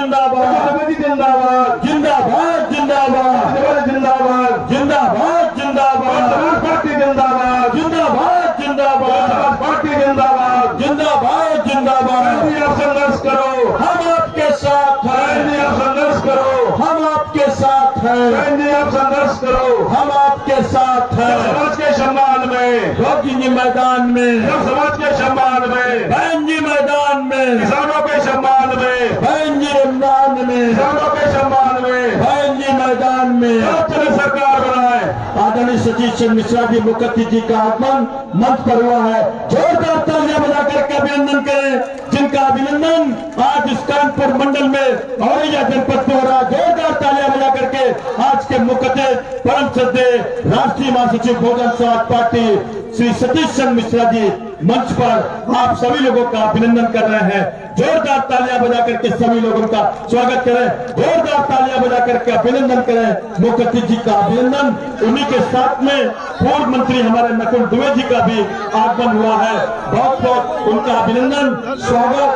जिंदाबाद जिंदाबाद जिंदाबाद जिंदाबाद जिंदाबाद जिंदाबाद जिंदाबाद पार्टी जिंदाबाद जिंदाबाद जिंदाबाद पार्टी जिंदाबाद जिंदाबाद जिंदाबाद संघर्ष करो, हम आपके साथ हैं। संघर्ष करो, हम आपके साथ हैं। संघर्ष करो, हम आपके साथ हैं। समाज के सम्मान में, जी मैदान में, समाज के सम्मान में, बहन जी मैदान में, किसानों के सम्मान में, बहन जी रमजान में, किसानों के सम्मान में, बहन जी मैदान में चले सरकार बनाए। आदरणीय सतीश चंद्र मिश्रा जी मुखर्जी जी का आगमन मंच पर हुआ है। जोरदार तालियां बजा करके अभिनंदन करें, जिनका अभिनंदन आज इस कानपुर मंडल में औरैया जनपद में हो रहा। जोरदार तालियां बजा करके आज के मुख्य परम श्रद्धेय राष्ट्रीय महासचिव बहुजन समाज पार्टी श्री सतीश चंद्र मिश्रा जी मंच पर आप सभी लोगों का अभिनंदन कर रहे हैं। जोरदार तालियां बजा करके सभी लोगों का स्वागत करें, जोरदार तालियां बजा करके अभिनंदन करें। मुखर्जी जी का अभिनंदन, उन्हीं के साथ में पूर्व मंत्री हमारे नकुल दुबे जी का भी आगमन हुआ है। बहुत बहुत उनका अभिनंदन, स्वागत।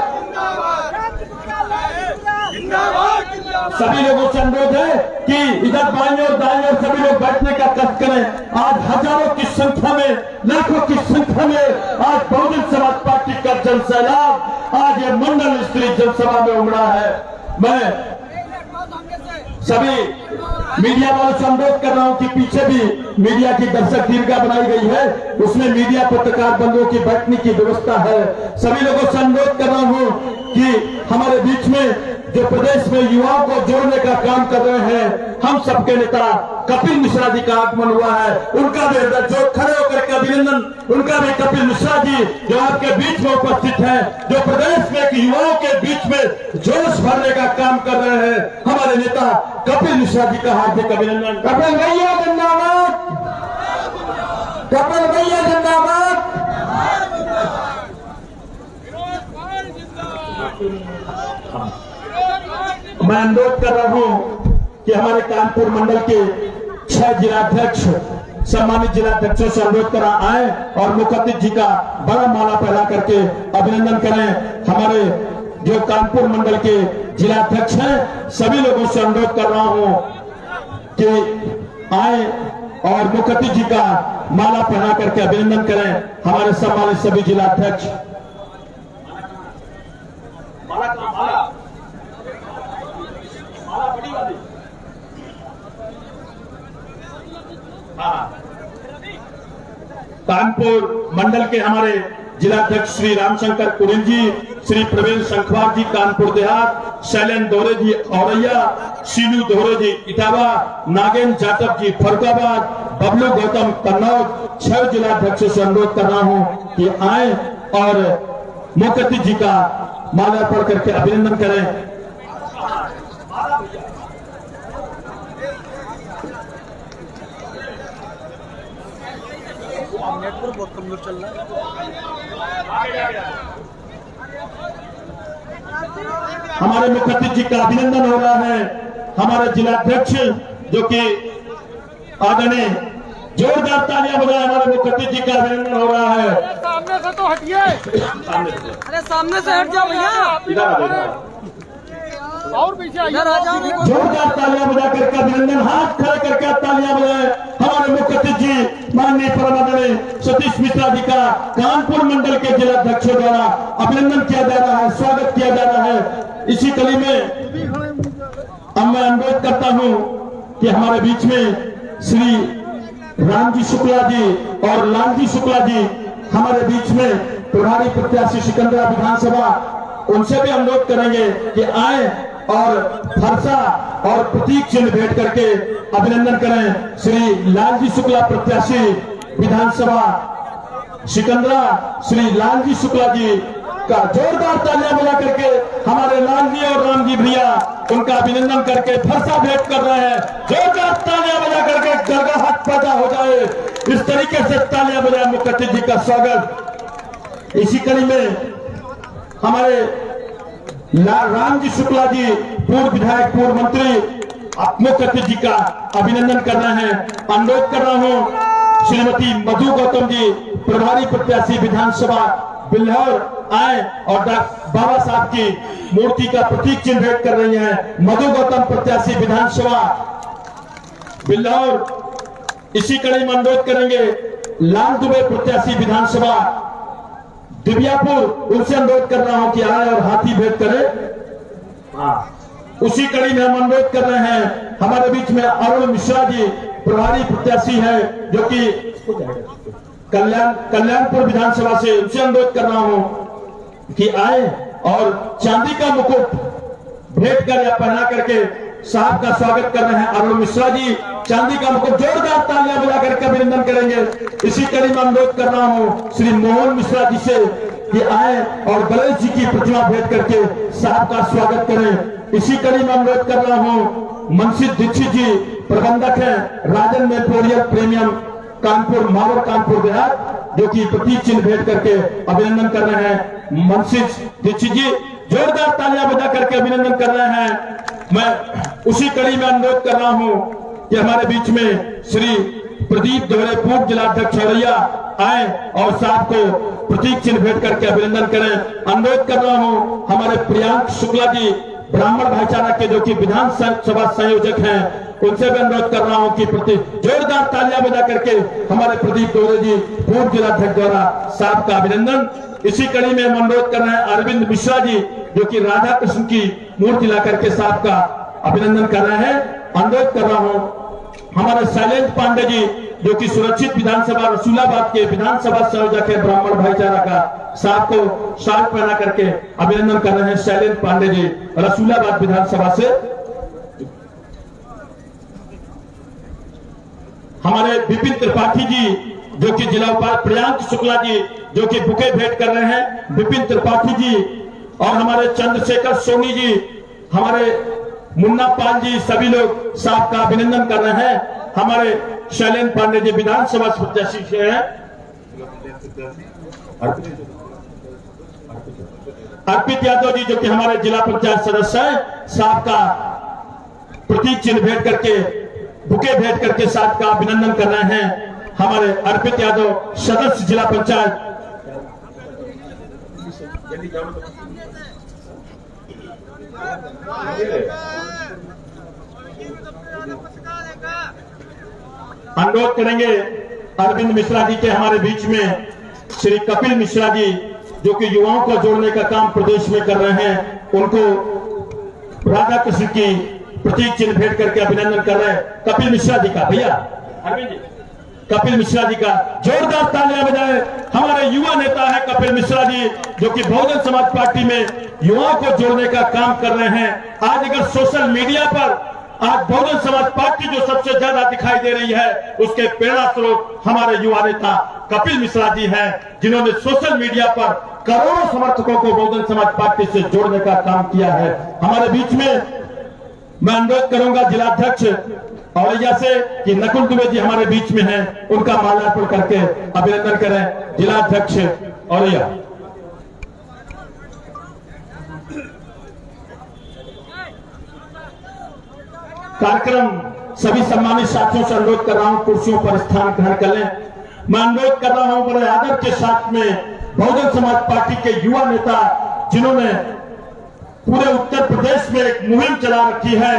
सभी लोगों से अनुरोध है कि इधर बाईं और दाईं और सभी लोग बैठने का कष्ट करें। आज हजारों की संख्या में, लाखों की संख्या में आज बहुजन समाज पार्टी का जनसैलाब आज ये मंडल स्तरीय जनसभा में उमड़ा है। मैं सभी मीडिया वालों से अनुरोध कर रहा हूं कि पीछे भी मीडिया की दर्शक दीर्घा बनाई गई है, उसमें मीडिया पत्रकार बंधुओं की बैठने की व्यवस्था है। सभी लोगों से अनुरोध कर रहा हूं कि हमारे बीच में जो प्रदेश में युवाओं को जोड़ने का काम कर रहे हैं, हम सबके नेता कपिल मिश्रा जी का आगमन हुआ है। उनका भी जो खड़े होकर के अभिनंदन, उनका भी कपिल मिश्रा जी जो आपके बीच में उपस्थित हैं, जो प्रदेश में युवाओं के बीच में जोश भरने का काम कर रहे हैं, हमारे नेता कपिल मिश्रा जी का हार्दिक अभिनंदन। कपिल भैया जिंदाबाद, कपिल भैया जिंदाबाद। मैं अनुरोध कर रहा हूं कि हमारे कानपुर मंडल के 6 जिलाध्यक्ष सम्मानित जिलाध्यक्षों से अनुरोध करा आए और मुखर्जी जी का बड़ा माला पहना करके अभिनंदन करें। हमारे जो कानपुर मंडल के जिलाध्यक्ष हैं, सभी लोगों से अनुरोध कर रहा हूं कि आए और मुखर्जी जी का माला पहना करके अभिनंदन करें। हमारे सम्मानित सभी जिलाध्यक्ष कानपुर मंडल के हमारे जिलाध्यक्ष श्री रामशंकर कुरिल जी, श्री प्रवीण शंखवार जी कानपुर देहात, शैलेंद्र दोहरे जी औरैया, शीलू दोहरे जी इटावा, नागेंद्र जाटव जी फरुखाबाद, बबलू गौतम कन्नौज। 6 जिलाध्यक्षों से अनुरोध कर रहा हूं कि आए और मुखर्जी जी का माला पढ़ करके अभिनंदन करें। नेटवर्क बहुत कमजोर चल रहा है। हमारे मुखर्जी जी का अभिनंदन हो रहा है। हमारे जिलाध्यक्ष जो कि आदरणीय, जोरदार तालियां बजाएं, हमारे मुखर्जी जी का अभिनंदन हो रहा है। सामने से तो हटिए, अरे सामने से हट जाओ भैया, और पीछे आइए। जोरदार तालियां बजा करके अभिनंदन, हाथ खड़े करके तालियां बजाएं। हमारे मुखर्जी जी माननीय परम आदरणीय सतीश मिश्रा जी का कानपुर मंडल के जिलाध्यक्षों द्वारा अभिनंदन किया जा रहा है, स्वागत किया जा रहा है। इसी कड़ी में अब मैं अनुरोध करता हूं कि हमारे बीच में श्री रामजी शुक्ला जी और लालजी शुक्ला जी हमारे बीच में प्रभारी प्रत्याशी सिकंदरा विधानसभा, उनसे भी अनुरोध करेंगे कि आए और फरसा और प्रतीक चिन्ह भेंट करके अभिनंदन करें। श्री लालजी शुक्ला प्रत्याशी विधानसभा सिकंदरा, श्री लालजी शुक्ला जी का जोरदार तालियां बजा करके हमारे लालजी और रामजी भैया उनका अभिनंदन करके फरसा भेंट कर रहे हैं। जोरदार तालियां बजा करके गर्गाहट पैदा हो जाए, इस तरीके से तालियां बजाए मुखर्जी जी का स्वागत। इसी कड़ी में हमारे रामजी शुक्ला जी पूर्व विधायक, पूर्व मंत्री, मुखर्जी जी का अभिनंदन कर रहे हैं। अनुरोध कर रहा हूं श्रीमती मधु गौतम जी प्रभारी प्रत्याशी विधानसभा बिल्हौर आए और बाबा साहब की मूर्ति का प्रतीक चिन्ह भेंट कर रही हैं। मधु गौतम प्रत्याशी विधानसभा बिल्लौर, इसी कड़ी में अनुरोध करेंगे लाल दुबे प्रत्याशी विधानसभा दिव्यापुर, उनसे अनुरोध कर रहा हूं कि आए और हाथी भेंट करें। उसी कड़ी में हम अनुरोध कर रहे हैं, हमारे बीच में अरुण मिश्रा जी प्रभारी प्रत्याशी है जो कि कल्याणपुर विधानसभा से, उनसे अनुरोध कर रहा हूं कि आए और चांदी का मुकुट भेंट कर या पहना करके साहब का स्वागत कर रहे हैं। अरुण मिश्रा जी चांदी का मुकुट, जोरदार तालियां बजा करके अभिनंदन करेंगे। इसी कड़ी में अनुरोध कर रहा हूं श्री मोहन मिश्रा जी से कि आए और गणेश जी की प्रतिमा भेंट करके साहब का स्वागत करें। इसी कड़ी में अनुरोध कर रहा हूं मनसित दीक्षित जी प्रबंधक है राजन मेमोरियल प्रीमियम कानपुर, मावर कानपुर देहात, जो कि प्रतीक चिन्ह भेंट करके अभिनंदन कर रहे हैं। मनसित दीक्षित जी जोरदार तालियां बजा करके अभिनंदन कर रहे हैं। मैं उसी कड़ी में अनुरोध कर रहा हूं कि हमारे बीच में श्री प्रदीप दोहरे पूर्व जिलाध्यक्ष औरैया आए और साहब को प्रतीक चिन्ह भेंट करके अभिनंदन करें। अनुरोध कर रहा हूं हमारे प्रियांक शुक्ला जी ब्राह्मण भाईचारा के जो कि विधानसभा संयोजक हैं, उनसे भी अनुरोध कर रहा हूं कि जोरदार तालियां बजा करके हमारे प्रदीप दोहरे जी पूर्व जिलाध्यक्ष द्वारा साहब का अभिनंदन। इसी कड़ी में हम अनुरोध कर रहे हैं अरविंद मिश्रा जी जो कि राधा कृष्ण की मूर्ति ला करके साहब का अभिनंदन कर रहे हैं। अनुरोध कर रहा हूं हमारे शैलेंद्र पांडे जी जो कि सुरक्षित विधानसभा रसूलाबाद के विधानसभा संयोजक है ब्राह्मण भाईचारा का, साहब को शाल पहना करके अभिनंदन कर रहे हैं। शैलेंद्र पांडे जी रसूलाबाद विधानसभा से। हमारे विपिन त्रिपाठी जी जो कि जिला उपाध्यक्ष प्रियांक शुक्ला जी जो कि बुके भेंट कर रहे हैं, विपिन त्रिपाठी जी और हमारे चंद्रशेखर सोनी जी, हमारे मुन्ना पाल जी, सभी लोग साहब का अभिनंदन कर रहे हैं। हमारे शैलेंद्र पांडे जी विधानसभा प्रत्याशी से हैं। अर्पित यादव जी जो कि हमारे जिला पंचायत सदस्य हैं, साहब का प्रतीक चिन्ह भेंट करके बुके भेंट करके साहब का अभिनंदन कर रहे हैं। हमारे अर्पित यादव सदस्य जिला पंचायत। अनुरोध करेंगे अरविंद मिश्रा जी के हमारे बीच में श्री कपिल मिश्रा जी जो कि युवाओं को जोड़ने का काम प्रदेश में कर रहे हैं, उनको राधा कृष्ण की प्रतीक चिन्ह भेंट करके अभिनंदन कर रहे हैं। कपिल मिश्रा जी का, भैया अरविंद जी, कपिल मिश्रा जी का जोरदार तालियां बजाएं। हमारे युवा नेता है कपिल मिश्रा जी जो कि बहुजन समाज पार्टी में युवाओं को जोड़ने का काम कर रहे हैं। आज अगर सोशल मीडिया पर आज बहुजन समाज पार्टी जो सबसे ज्यादा दिखाई दे रही है, उसके प्रेरणा स्रोत हमारे युवा नेता कपिल मिश्रा जी हैं, जिन्होंने सोशल मीडिया पर करोड़ों समर्थकों को बहुजन समाज पार्टी से जोड़ने का काम किया है। हमारे बीच में मैं अनुरोध करूंगा जिलाध्यक्ष औरैया से कि नकुल दुबे जी हमारे बीच में हैं, उनका माल्यार्पण करके अभिनंदन करें। जिलाध्यक्ष औरैया। कार्यक्रम सभी सम्मानित साथियों से अनुरोध कर रहा हूं कुर्सियों पर स्थान ग्रहण कर लें। मैं अनुरोध कर रहा हूं बड़े आदर के साथ में बहुजन समाज पार्टी के युवा नेता जिन्होंने पूरे उत्तर प्रदेश में एक मुहिम चला रखी है,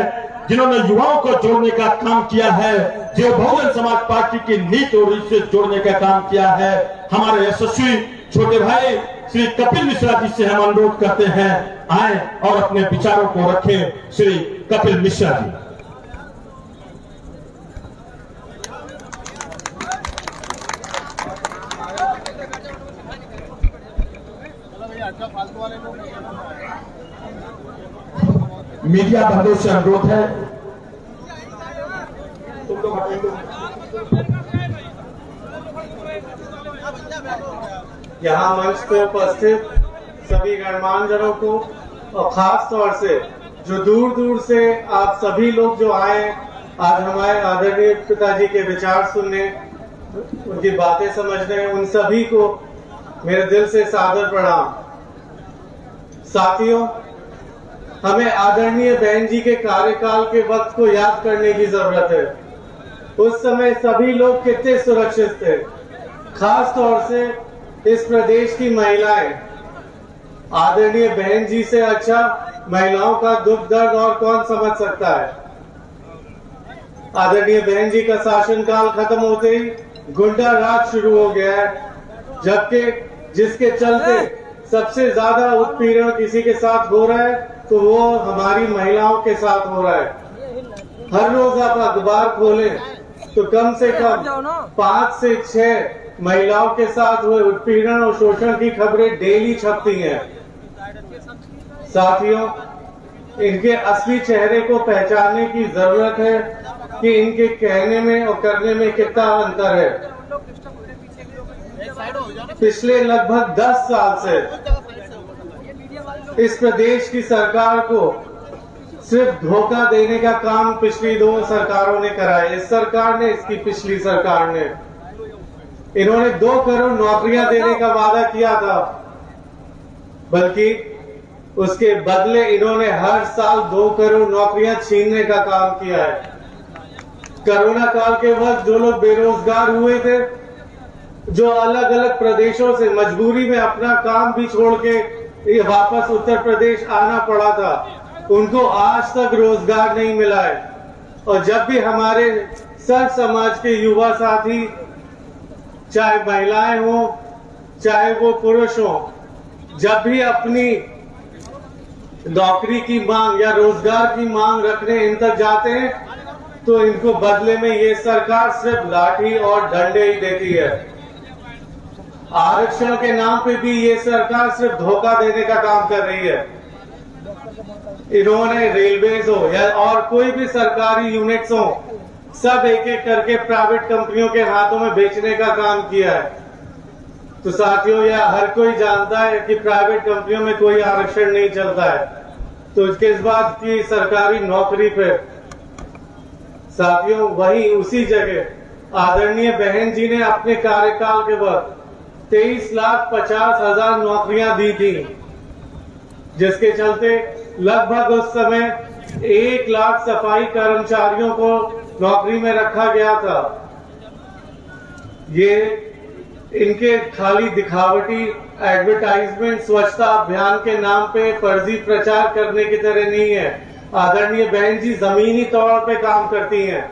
जिन्होंने युवाओं को जोड़ने का काम किया है, जो बहुजन समाज पार्टी की नीति और रीत से जोड़ने का काम किया है, हमारे यशस्वी छोटे भाई श्री कपिल मिश्रा जी से हम अनुरोध करते हैं आए और अपने विचारों को रखें। श्री कपिल मिश्रा जी। मीडिया बंधुओं से अनुरोध है, यहाँ मंच पे उपस्थित सभी गणमान्यजनों को और खास तौर से जो दूर दूर से आप सभी लोग जो आए आज हमारे आदरणीय पिताजी के विचार सुनने, उनकी बातें समझने, उन सभी को मेरे दिल से सादर प्रणाम। साथियों, हमें आदरणीय बहन जी के कार्यकाल के वक्त को याद करने की जरूरत है। उस समय सभी लोग कितने सुरक्षित थे, खास तौर से इस प्रदेश की महिलाएं आदरणीय बहन जी से अच्छा महिलाओं का दुख दर्द और कौन समझ सकता है। आदरणीय बहन जी का शासनकाल खत्म होते ही गुंडा राज शुरू हो गया है, जबकि जिसके चलते सबसे ज्यादा उत्पीड़न किसी के साथ हो रहा है तो वो हमारी महिलाओं के साथ हो रहा है। हर रोज आप अखबार खोलें तो कम से कम 5 से 6 महिलाओं के साथ हुए उत्पीड़न और शोषण की खबरें डेली छपती हैं। साथियों, इनके असली चेहरे को पहचानने की जरूरत है कि इनके कहने में और करने में कितना अंतर है। पिछले लगभग 10 साल से इस प्रदेश की सरकार को सिर्फ धोखा देने का काम पिछली 2 सरकारों ने करा है। इस सरकार ने, इसकी पिछली सरकार ने, इन्होंने 2 करोड़ नौकरियां देने का वादा किया था, बल्कि उसके बदले इन्होंने हर साल 2 करोड़ नौकरियां छीनने का काम किया है। कोरोना काल के वक्त जो लोग बेरोजगार हुए थे, जो अलग अलग प्रदेशों से मजबूरी में अपना काम भी छोड़ के वापस उत्तर प्रदेश आना पड़ा था, उनको आज तक रोजगार नहीं मिला है। और जब भी हमारे सर समाज के युवा साथी, चाहे महिलाएं हो चाहे वो पुरुष हो, जब भी अपनी नौकरी की मांग या रोजगार की मांग रखने इन तक जाते हैं तो इनको बदले में ये सरकार सिर्फ लाठी और डंडे ही देती है। आरक्षण के नाम पे भी ये सरकार सिर्फ धोखा देने का काम कर रही है। इन्होंने रेलवेज हो या और कोई भी सरकारी यूनिट्स हो, सब एक एक करके प्राइवेट कंपनियों के हाथों में बेचने का काम किया है। तो साथियों, यह हर कोई जानता है कि प्राइवेट कंपनियों में कोई आरक्षण नहीं चलता है, तो किस बात की सरकारी नौकरी पे। साथियों, वही उसी जगह आदरणीय बहन जी ने अपने कार्यकाल के वक्त 23,50,000 नौकरियां दी थी, जिसके चलते लगभग उस समय 1 लाख सफाई कर्मचारियों को नौकरी में रखा गया था। ये इनके खाली दिखावटी एडवर्टाइजमेंट स्वच्छता अभियान के नाम पे फर्जी प्रचार करने की तरह नहीं है। आदरणीय बहन जी जमीनी तौर पे काम करती हैं।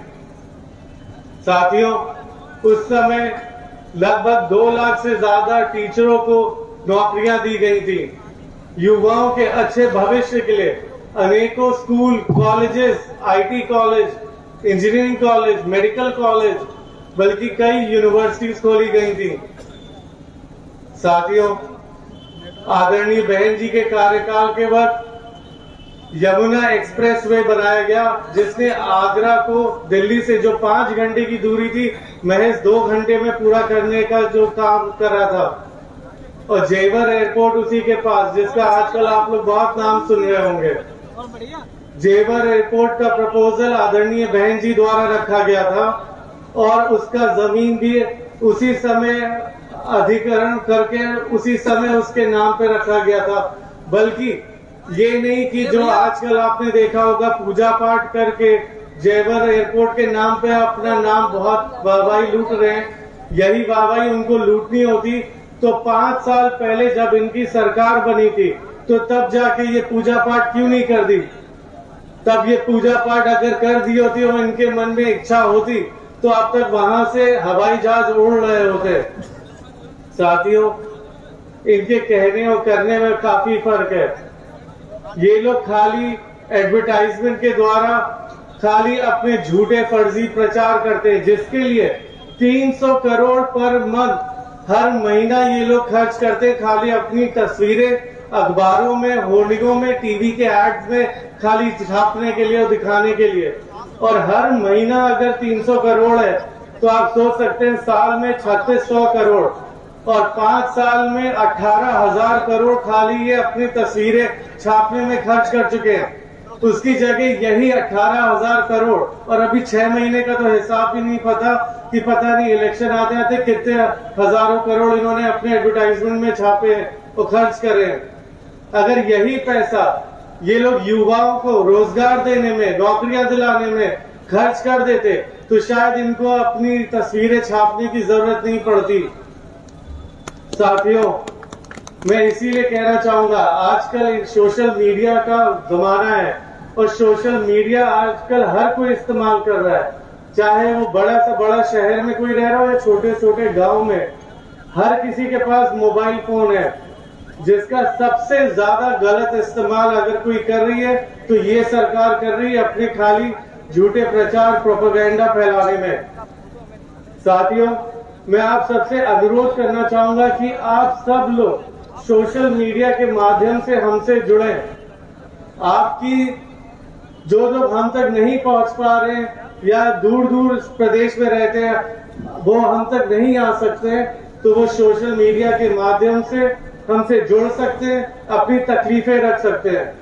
साथियों, उस समय लगभग 2 लाख से ज्यादा टीचरों को नौकरियां दी गई थी। युवाओं के अच्छे भविष्य के लिए अनेकों school, colleges, IT college, engineering college, medical college, बल्कि कई यूनिवर्सिटीज खोली गई थी। साथियों, आदरणीय बहन जी के कार्यकाल के वक्त यमुना एक्सप्रेस वे बनाया गया, जिसने आगरा को दिल्ली से जो 5 घंटे की दूरी थी महज 2 घंटे में पूरा करने का जो काम कर रहा था। और जेवर एयरपोर्ट उसी के पास, जिसका आजकल आप लोग बहुत नाम सुन रहे होंगे। जेवर एयरपोर्ट का प्रपोजल आदरणीय बहन जी द्वारा रखा गया था और उसका जमीन भी उसी समय अधिग्रहण करके उसी समय उसके नाम पे रखा गया था। बल्कि ये नहीं कि जो आजकल आपने देखा होगा पूजा पाठ करके जेवर एयरपोर्ट के नाम पे अपना नाम बहुत वाहवाही लूट रहे हैं। यही वाहवाही उनको लूटनी होती तो 5 साल पहले जब इनकी सरकार बनी थी तो तब जाके ये पूजा पाठ क्यों नहीं कर दी। तब ये पूजा पाठ अगर कर दी होती और इनके मन में इच्छा होती तो अब तक वहां से हवाई जहाज उड़ रहे होते। साथियों, इनके कहने और करने में काफी फर्क है। ये लोग खाली एडवर्टाइजमेंट के द्वारा खाली अपने झूठे फर्जी प्रचार करते हैं, जिसके लिए 300 करोड़ पर मंथ हर महीना ये लोग खर्च करते हैं खाली अपनी तस्वीरें अखबारों में, होर्डिंगों में, टीवी के एड्स में खाली छापने के लिए और दिखाने के लिए। और हर महीना अगर 300 करोड़ है तो आप सोच सकते हैं साल में 3600 करोड़ और 5 साल में 18,000 करोड़ खाली ये अपनी तस्वीरें छापने में खर्च कर चुके हैं। उसकी जगह यही 18,000 करोड़ और अभी 6 महीने का तो हिसाब भी नहीं पता नहीं इलेक्शन आते आते कितने हजारों करोड़ इन्होंने अपने एडवर्टाइजमेंट में छापे और खर्च करे। अगर यही पैसा ये लोग युवाओं को रोजगार देने में, नौकरियां दिलाने में खर्च कर देते तो शायद इनको अपनी तस्वीरें छापने की जरूरत नहीं पड़ती। साथियों, मैं इसीलिए कहना चाहूंगा, आजकल सोशल मीडिया का जमाना है और सोशल मीडिया आजकल हर कोई इस्तेमाल कर रहा है, चाहे वो बड़ा से बड़ा शहर में कोई रह रहा हो या छोटे छोटे गांव में, हर किसी के पास मोबाइल फोन है, जिसका सबसे ज्यादा गलत इस्तेमाल अगर कोई कर रही है तो ये सरकार कर रही है अपने खाली झूठे प्रचार प्रोपेगेंडा फैलाने में। साथियों, मैं आप सबसे अनुरोध करना चाहूंगा कि आप सब लोग सोशल मीडिया के माध्यम से हमसे जुड़े। आपकी जो लोग हम तक नहीं पहुंच पा रहे हैं या दूर दूर प्रदेश में रहते हैं वो हम तक नहीं आ सकते, तो वो सोशल मीडिया के माध्यम से हमसे जुड़ सकते हैं, अपनी तकलीफें रख सकते हैं।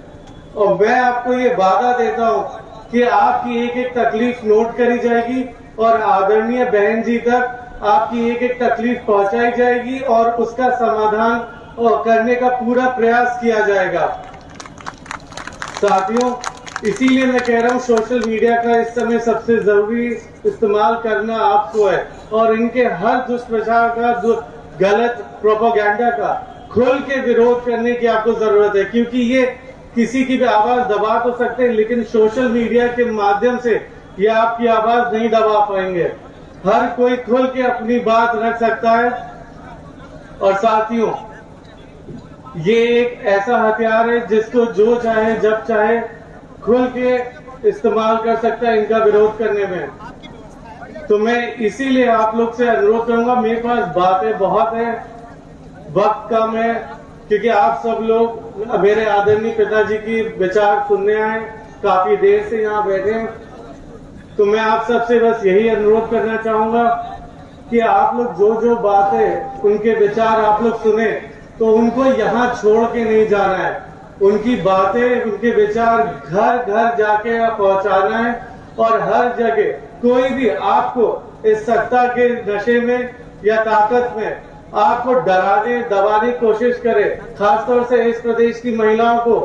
और मैं आपको ये वादा देता हूं कि आपकी एक एक तकलीफ नोट करी जाएगी और आदरणीय बहन जी तक आपकी एक एक तकलीफ पहुंचाई जाएगी और उसका समाधान करने का पूरा प्रयास किया जाएगा। साथियों, इसीलिए मैं कह रहा हूं सोशल मीडिया का इस समय सबसे जरूरी इस्तेमाल करना आपको है और इनके हर दुष्प्रचार का, गलत प्रोपेगेंडा का खुल के विरोध करने की आपको जरूरत है, क्योंकि ये किसी की भी आवाज दबा तो सकते हैं लेकिन सोशल मीडिया के माध्यम से ये आपकी आवाज नहीं दबा पाएंगे। हर कोई खुल के अपनी बात रख सकता है। और साथियों, ये एक ऐसा हथियार है जिसको जो चाहे जब चाहे खुल के इस्तेमाल कर सकता है इनका विरोध करने में। तो मैं इसीलिए आप लोग से अनुरोध करूंगा, मेरे पास बातें बहुत है, वक्त कम है, क्योंकि आप सब लोग मेरे आदरणीय पिताजी की विचार सुनने आए, काफी देर से यहाँ बैठे हैं। तो मैं आप सबसे बस यही अनुरोध करना चाहूंगा कि आप लोग जो जो बातें, उनके विचार आप लोग सुने तो उनको यहाँ छोड़ के नहीं जाना है। उनकी बातें, उनके विचार घर घर जाके पहुंचाना है और हर जगह कोई भी आपको इस सत्ता के नशे में या ताकत में आपको डराने दबाने की कोशिश करे, खासतौर से इस प्रदेश की महिलाओं को,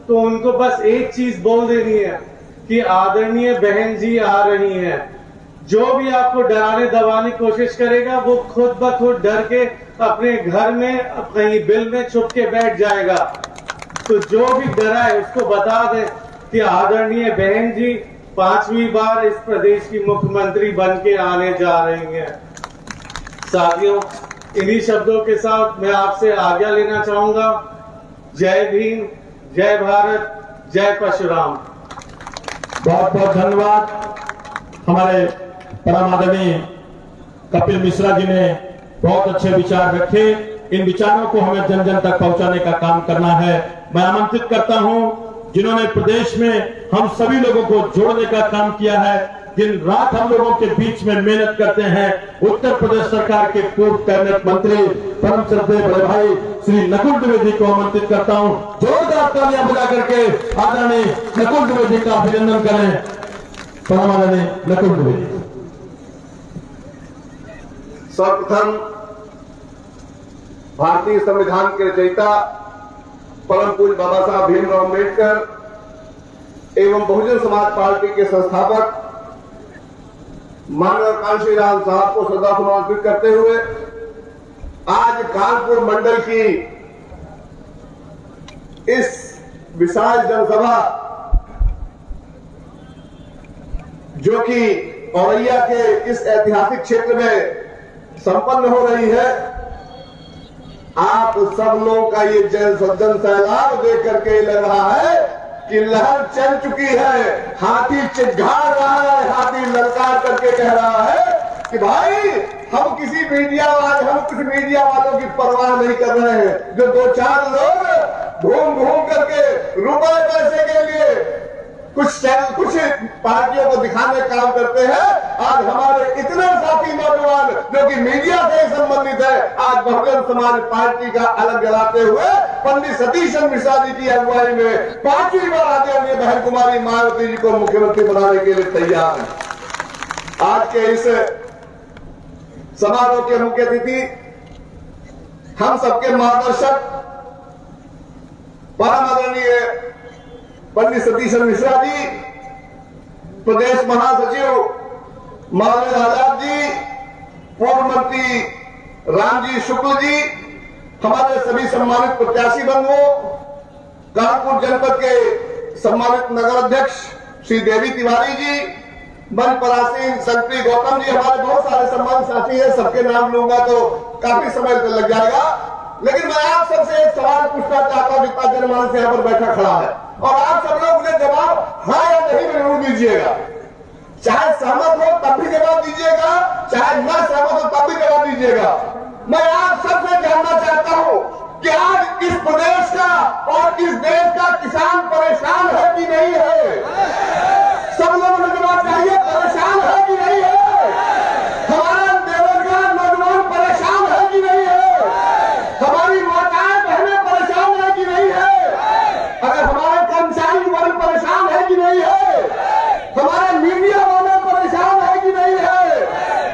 तो उनको बस एक चीज बोल देनी है कि आदरणीय बहन जी आ रही हैं। जो भी आपको डराने दबाने की कोशिश करेगा वो खुद ब खुद डर के अपने घर में कहीं बिल में छुप के बैठ जाएगा। तो जो भी डरा है उसको बता दे कि आदरणीय बहन जी 5वीं बार इस प्रदेश की मुख्यमंत्री बन के आने जा रही हैं। साथियों, इन्हीं शब्दों के साथ मैं आपसे आज्ञा लेना चाहूंगा। जय भीम, जय भारत, जय परशुराम। बहुत बहुत धन्यवाद। हमारे परम आदरणीय कपिल मिश्रा जी ने बहुत अच्छे विचार रखे। इन विचारों को हमें जन जन तक पहुंचाने का काम करना है। मैं आमंत्रित करता हूं जिन्होंने प्रदेश में हम सभी लोगों को जोड़ने का काम किया है, दिन रात हम लोगों के बीच में मेहनत करते हैं, उत्तर प्रदेश सरकार के पूर्व कैबिनेट मंत्री परम श्रद्धेय बड़े भाई श्री नकुल द्विवेदी को आमंत्रित करता हूं। जोरदार तालियां बजा करके आदरणीय नकुल द्विवेदी का अभिनंदन करें। परम आदरणीय नकुल द्विवेदी। सर्वप्रथम भारतीय संविधान के रचयिता परम पूज्य बाबा साहब भीमराव अम्बेडकर एवं बहुजन समाज पार्टी के संस्थापक माननीय कांशी राम साहब को श्रद्धासुमन अर्पित करते हुए आज कानपुर मंडल की इस विशाल जनसभा जो कि औरैया के इस ऐतिहासिक क्षेत्र में संपन्न हो रही है, आप सब लोगों का ये जन सैलाब देख करके लग रहा है कि लहर चल चुकी है, हाथी चिढ़ा रहा है, हाथी ललकार करके कह रहा है कि भाई हम किसी मीडिया वालों की परवाह नहीं कर रहे हैं। जो 2-4 लोग घूम करके रुपए पैसे के लिए कुछ पार्टियों को दिखाने का काम करते हैं, आज हमारे इतने साथी नौजवान जो कि मीडिया से संबंधित है, आज बहुजन समाज पार्टी का अलग जलाते हुए पंडित सतीश मिश्रा जी की अगुवाई में 5वीं बार आदरणीय बहन कुमारी मायावती जी को मुख्यमंत्री बनाने के लिए तैयार है। आज के इस समारोह के मुख्य अतिथि हम सबके मार्गदर्शक परम आदरणीय पंडित सतीश मिश्रा जी, प्रदेश महासचिव माधव आजाद जी, पूर्व मंत्री रामजी शुक्ल जी हमारे सभी सम्मानित प्रत्याशी बंधुओं, कानपुर जनपद के सम्मानित नगर अध्यक्ष श्री देवी तिवारी जी, मन परासीन संतरी गौतम जी, हमारे बहुत सारे सम्मानित साथी हैं, सबके नाम लूंगा तो काफी समय लग जाएगा। लेकिन मैं आप सबसे एक सवाल पूछना चाहता हूं, जितना जनमानस यहाँ पर बैठा खड़ा है, और आप सब लोग मुझे जवाब हाँ या नहीं में जरूर दीजिएगा। चाहे सहमत हो तब भी जवाब दीजिएगा, चाहे न सहमत हो तब भी जवाब दीजिएगा। मैं आप सबसे जानना चाहता हूं कि आज इस प्रदेश का और इस देश का किसान परेशान है कि नहीं है? सब लोगों को जवाब चाहिए, परेशान है कि नहीं है? हमारा बेरोजगार नौजवान परेशान है कि नहीं है? हमारी माताएं बहनें परेशान है कि नहीं है? अगर हमारे कर्मचारी वर्ग परेशान है कि नहीं है? हमारे मीडिया वाले परेशान है कि नहीं है?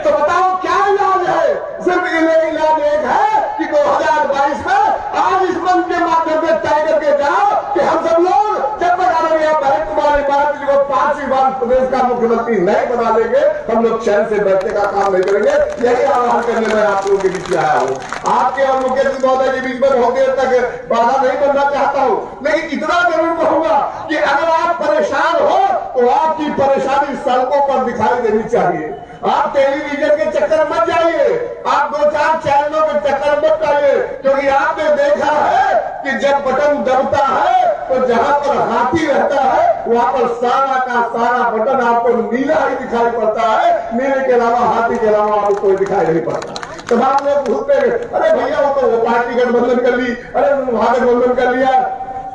तो बताओ क्या इलाज है? सिर्फ इलाज एक है कि 2022 में आज इस मंच के माध्यम से तय करके जाओ कि हम सब लोग जब तक आदरणीय भरत कुमार इमारत जी को 5वीं बार प्रदेश का मुख्यमंत्री नहीं बना लेंगे, हम लोग चैन से बैठने का काम नहीं करेंगे। यही आह्वान करने में आप लोगों के बीच आया हूँ। आपके और मुख्यमंत्री महोदय के बीच में बहुत देर तक बाधा नहीं बनना चाहता हूँ, लेकिन इतना जरूर कहूंगा कि अगर आप परेशान हो तो आपकी परेशानी सड़कों पर दिखाई देनी चाहिए। आप टेलीविजन के चक्कर मत जाइए, आप 2-4 चैनलों के चक्कर मत जाइए, क्योंकि आपने देखा है कि जब बटन दबता है तो जहां पर हाथी रहता है वहां पर सारा का सारा बटन आपको नीला ही दिखाई पड़ता है, नीले के अलावा हाथी के अलावा आपको कोई दिखाई नहीं पड़ता। तमाम लोग भूलते अरे भैया वो तो पार्टी गठबंधन कर ली, अरे महागठबंधन कर लिया।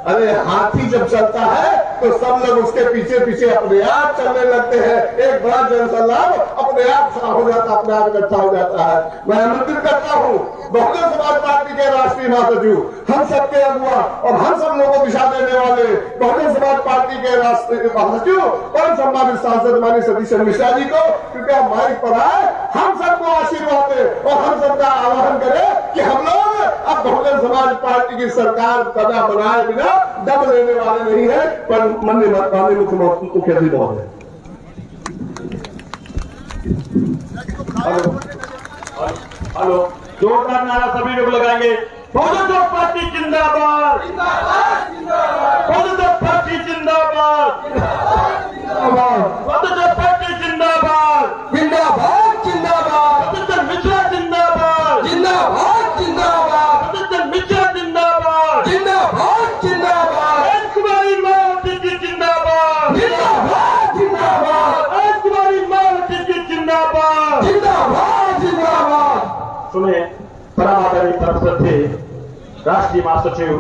अरे हाथी जब चलता है तो सब लोग उसके पीछे पीछे अपने आप चलने लगते हैं। एक बड़ा जनसैलाब अपने आप खड़ा हो जाता, अपने आप इकट्ठा हो जाता है। मैं आमंत्रित करता हूँ बहुजन समाज पार्टी के राष्ट्रीय महासचिव, हम सबके अगुआ और हम सब लोगों को दिशा देने वाले बहुजन समाज पार्टी के राष्ट्रीय महासचिव और सम्मानित सांसद माननीय सतीश मिश्रा जी को कृपया माइक पर आए, हम सबको आशीर्वाद दे और हम सबका आह्वान करें कि हम लोग अब बहुजन समाज पार्टी की सरकार सदा बनाए बिना दब लेने वाले नहीं है। पर माननीय मुख्यमंत्री महोदय, हेलो, जोरदार नारा सभी लोग लगाएंगे। बहुजन समाज पार्टी जिंदाबाद, बहुजन समाज पार्टी जिंदाबाद, बहुजन समाज पार्टी जिंदाबाद, जिंदाबाद जिंदाबाद सतीश मिश्रा जिंदाबाद, जिंदाबाद जिंदाबाद सतीश मिश्रा जिंदाबाद, जिंदाबाद जिंदाबाद राजकुमारी मायावती जी जिंदाबाद, जिंदाबाद जिंदाबाद राजकुमारी मायावती जी जिंदाबाद। जिंदाबाद जिंदाबाद। सुने परमादरणीय तरफ से राष्ट्रीय महासचिव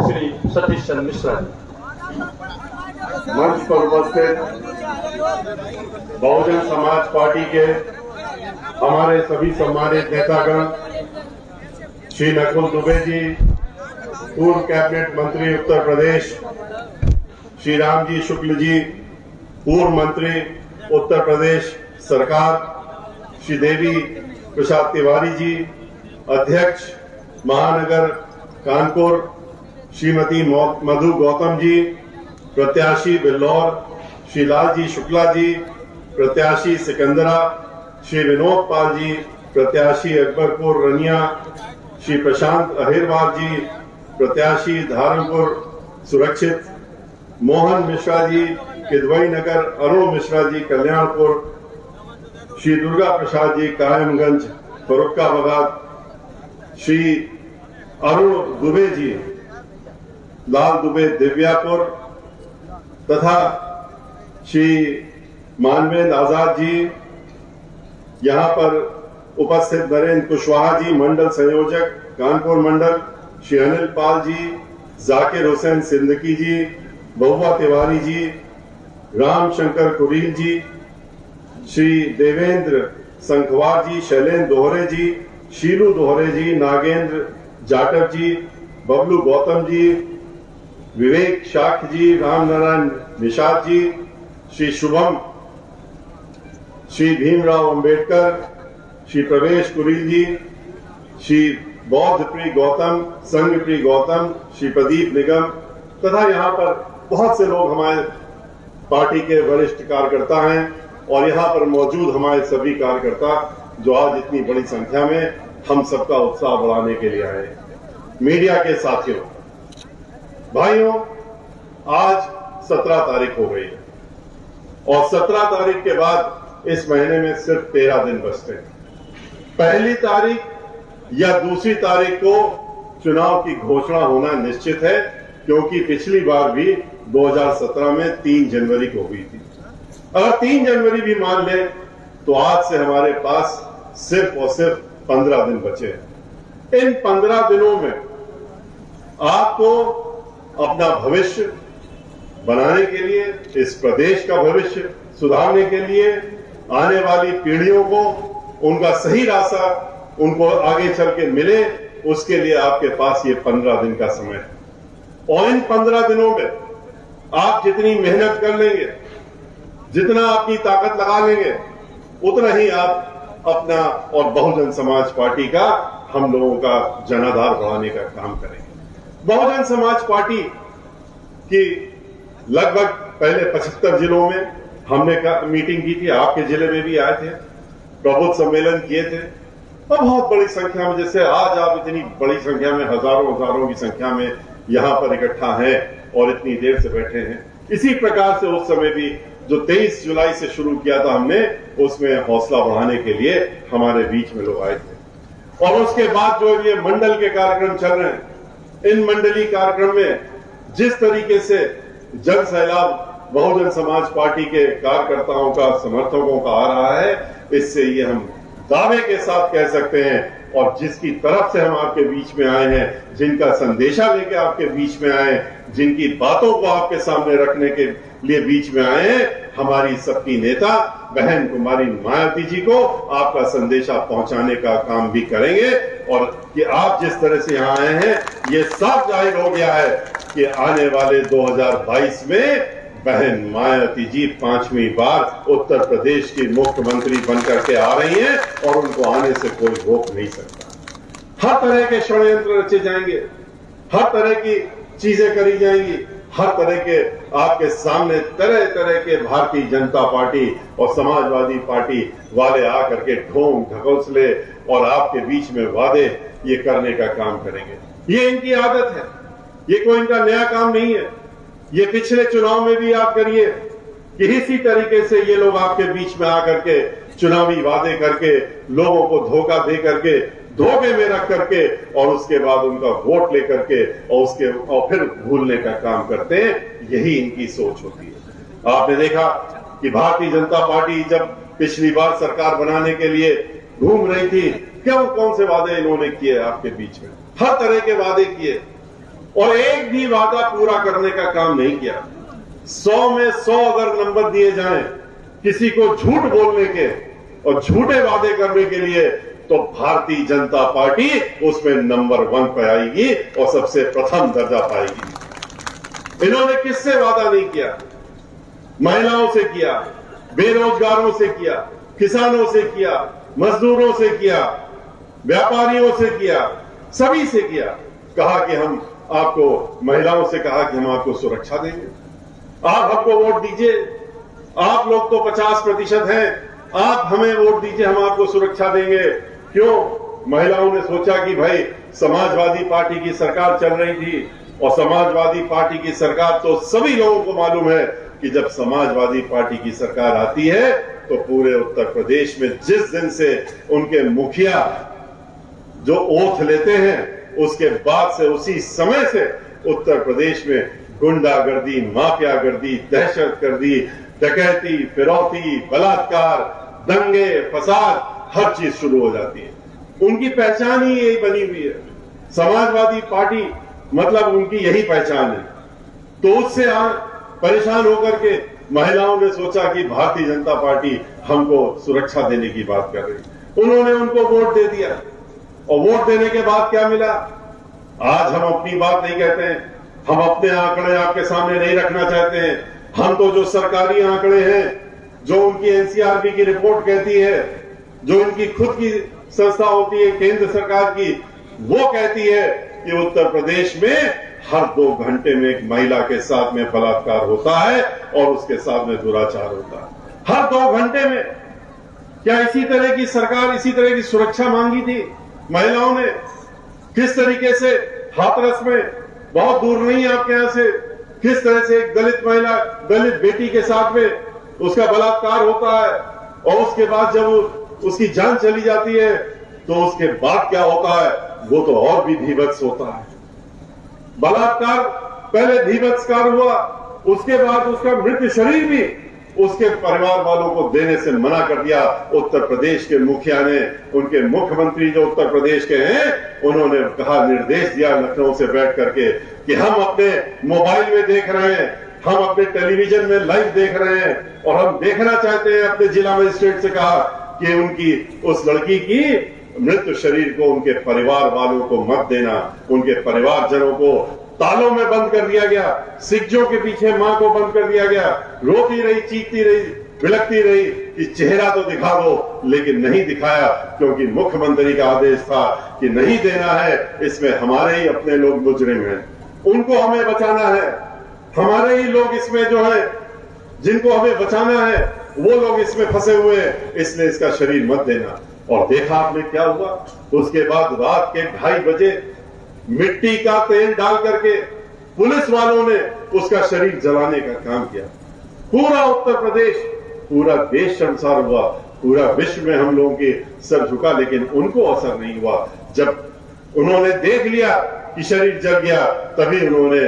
श्री सतीश चंद्र मिश्रा जी। मंच पर उपस्थित बहुजन समाज पार्टी के हमारे सभी सम्मानित नेतागण, श्री नकुल दुबे जी, पूर्व कैबिनेट मंत्री उत्तर प्रदेश, श्री रामजी शुक्ल जी, पूर्व मंत्री उत्तर प्रदेश सरकार, श्री देवी प्रसाद तिवारी जी, अध्यक्ष महानगर कानपुर, श्रीमती मधु गौतम जी, प्रत्याशी बिल्लौर श्री लालजी शुक्ला जी, प्रत्याशी सिकंदरा श्री विनोद पाल जी, प्रत्याशी अकबरपुर रनिया श्री प्रशांत अहिरवार जी, प्रत्याशी धर्मपुर सुरक्षित मोहन मिश्रा जी, किदवई नगर अरुण मिश्रा जी कल्याणपुर, श्री दुर्गा प्रसाद जी कायमगंज फरुखाबाद, श्री अरुण दुबे जी लाल दुबे दिव्यापुर तथा श्री मानवेंद्र आजाद जी, यहां पर उपस्थित नरेंद्र कुशवाहा जी मंडल संयोजक कानपुर मंडल, श्री अनिल पाल जी, जाकिर हुसैन सिद्दीकी जी, बहुआ तिवारी जी, राम शंकर कुरील जी, श्री देवेंद्र संखवार जी, शैलेंद्र दोहरे जी, शीलू दोहरे जी, नागेंद्र जाटव जी, बबलू गौतम जी, विवेक शाख जी, रामनारायण निषाद जी, श्री शुभम, श्री भीमराव अंबेडकर, श्री प्रवेश कुरील जी, श्री बौद्ध प्रिय गौतम, संघ प्रिय गौतम, श्री प्रदीप निगम तथा यहाँ पर बहुत से लोग हमारे पार्टी के वरिष्ठ कार्यकर्ता हैं और यहाँ पर मौजूद हमारे सभी कार्यकर्ता जो आज इतनी बड़ी संख्या में हम सबका उत्साह बढ़ाने के लिए आए। मीडिया के साथियों, भाइयों, आज 17 तारीख हो गई है और 17 तारीख के बाद इस महीने में सिर्फ 13 दिन बचते हैं। पहली तारीख या दूसरी तारीख को चुनाव की घोषणा होना निश्चित है, क्योंकि पिछली बार भी 2017 में 3 जनवरी को हुई थी। अगर 3 जनवरी भी मान लें तो आज से हमारे पास सिर्फ और सिर्फ 15 दिन बचे हैं। इन 15 दिनों में आपको अपना भविष्य बनाने के लिए, इस प्रदेश का भविष्य सुधारने के लिए, आने वाली पीढ़ियों को उनका सही रास्ता उनको आगे चल के मिले, उसके लिए आपके पास ये 15 दिन का समय है। और इन 15 दिनों में आप जितनी मेहनत कर लेंगे, जितना अपनी ताकत लगा लेंगे, उतना ही आप अपना और बहुजन समाज पार्टी का, हम लोगों का जनाधार बढ़ाने का काम करेंगे। बहुजन समाज पार्टी की लगभग पहले 75 जिलों में हमने मीटिंग की थी, आपके जिले में भी आए थे, प्रबुद्ध सम्मेलन किए थे और बहुत बड़ी संख्या में, जैसे आज आप इतनी बड़ी संख्या में, हजारों की संख्या में यहां पर इकट्ठा हैं और इतनी देर से बैठे हैं। इसी प्रकार से उस समय भी जो 23 जुलाई से शुरू किया था हमने, उसमें हौसला बढ़ाने के लिए हमारे बीच में लोग आए थे। और उसके बाद जो ये मंडल के कार्यक्रम चल रहे हैं, इन मंडलीय कार्यक्रम में जिस तरीके से जन सैलाब बहुजन समाज पार्टी के कार्यकर्ताओं का, समर्थकों का आ रहा है, इससे ये हम दावे के साथ कह सकते हैं, और जिसकी तरफ से हम आपके बीच में आए हैं, जिनका संदेशा लेके आपके बीच में आए, जिनकी बातों को आपके सामने रखने के लिए बीच में आए हैं, हमारी सबकी नेता बहन कुमारी मायावती जी को आपका संदेशा पहुंचाने का काम भी करेंगे। और कि आप जिस तरह से यहां आए हैं, ये साफ जाहिर हो गया है कि आने वाले 2022 में बहन मायावती जी 5वीं बार उत्तर प्रदेश की मुख्यमंत्री बनकर के आ रही हैं और उनको आने से कोई रोक नहीं सकता। हर तरह के षड्यंत्र रचे जाएंगे, हर तरह की चीजें करी जाएंगी, हर तरह के आपके सामने तरह तरह के भारतीय जनता पार्टी और समाजवादी पार्टी वाले आकर के ढोंग ढकोसले और आपके बीच में वादे ये करने का काम करेंगे। ये इनकी आदत है, ये कोई इनका नया काम नहीं है। ये पिछले चुनाव में भी आप करिए कि इसी तरीके से ये लोग आपके बीच में आकर के चुनावी वादे करके, लोगों को धोखा दे करके, धोखे में रख करके और उसके बाद उनका वोट लेकर के और फिर भूलने का काम करते हैं। यही इनकी सोच होती है। आपने देखा कि भारतीय जनता पार्टी जब पिछली बार सरकार बनाने के लिए घूम रही थी, कौन से वादे इन्होंने किए आपके बीच में, हर तरह के वादे किए और एक भी वादा पूरा करने का काम नहीं किया। 100 में 100 अगर नंबर दिए जाएं किसी को झूठ बोलने के और झूठे वादे करने के लिए, तो भारतीय जनता पार्टी उसमें नंबर 1 पर आएगी और सबसे प्रथम दर्जा पाएगी। इन्होंने किससे वादा नहीं किया? महिलाओं से किया, बेरोजगारों से किया, किसानों से किया, मजदूरों से किया, व्यापारियों से किया, सभी से किया। कहा कि हम आपको, महिलाओं से कहा कि हम आपको सुरक्षा देंगे, आप हमको वोट दीजिए, आप लोग तो 50% हैं, आप हमें वोट दीजिए, हम आपको सुरक्षा देंगे। क्यों? महिलाओं ने सोचा कि भाई समाजवादी पार्टी की सरकार चल रही थी और समाजवादी पार्टी की सरकार तो सभी लोगों को मालूम है कि जब समाजवादी पार्टी की सरकार आती है तो पूरे उत्तर प्रदेश में जिस दिन से उनके मुखिया जो ओथ लेते हैं, उसके बाद से उसी समय से उत्तर प्रदेश में गुंडागर्दी, माफियागर्दी, दहशतगर्दी, डकैती, फिरौती, बलात्कार, दंगे, फसाद, हर चीज शुरू हो जाती है। उनकी पहचान ही यही बनी हुई है। समाजवादी पार्टी मतलब उनकी यही पहचान है। तो उससे परेशान होकर के महिलाओं ने सोचा कि भारतीय जनता पार्टी हमको सुरक्षा देने की बात कर रही। उन्होंने उनको वोट दे दिया और वोट देने के बाद क्या मिला? आज हम अपनी बात नहीं कहते हैं, हम अपने आंकड़े आपके सामने नहीं रखना चाहते हैं। हम तो जो सरकारी आंकड़े हैं, जो उनकी एनसीआरबी की रिपोर्ट कहती है, जो उनकी खुद की संस्था होती है केंद्र सरकार की, वो कहती है कि उत्तर प्रदेश में हर 2 घंटे में एक महिला के साथ में बलात्कार होता है और उसके साथ में दुराचार होता है। हर 2 घंटे में। क्या इसी तरह की सरकार, इसी तरह की सुरक्षा मांगी थी महिलाओं ने? किस तरीके से हाथरस में बहुत दूर नहीं है आपके यहां से, किस तरह से एक दलित महिला, दलित बेटी के साथ में उसका बलात्कार होता है और उसके बाद जब उसकी जान चली जाती है तो उसके बाद क्या होता है वो तो और भी भीभत्स होता है। बलात्कार पहले भीभत्सकार हुआ, उसके बाद उसका मृत शरीर भी उसके परिवार वालों को देने से मना कर दिया। उत्तर प्रदेश के मुखिया ने, उनके मुख्यमंत्री जो उत्तर प्रदेश के हैं, उन्होंने कहा, निर्देश दिया लखनऊ से बैठ करके कि हम अपने मोबाइल में देख रहे हैं, हम अपने टेलीविजन में लाइव देख रहे हैं और हम देखना चाहते हैं। अपने जिला मजिस्ट्रेट से कहा कि उनकी उस लड़की की मृत शरीर को उनके परिवार वालों को मत देना। उनके परिवारजनों को तालों में बंद कर दिया गया, सिक्जों के पीछे मां को बंद कर दिया गया। रोती रही, चीखती रही, बिलखती रही कि चेहरा तो दिखा दो, लेकिन नहीं दिखाया क्योंकि मुख्यमंत्री का आदेश था कि नहीं देना है, इसमें हमारे ही अपने लोग मुजरिम हैं, उनको हमें बचाना है। हमारे ही लोग इसमें जो है, जिनको हमें बचाना है, वो लोग इसमें फंसे हुए हैं, इसलिए इसका शरीर मत देना। और देखा आपने क्या हुआ। उसके बाद रात के 2:30 बजे मिट्टी का तेल डाल करके पुलिस वालों ने उसका शरीर जलाने का काम किया। पूरा उत्तर प्रदेश, पूरा देश शर्मसार हुआ, पूरा विश्व में हम लोगों के सर झुका, लेकिन उनको असर नहीं हुआ। जब उन्होंने देख लिया कि शरीर जल गया, तभी उन्होंने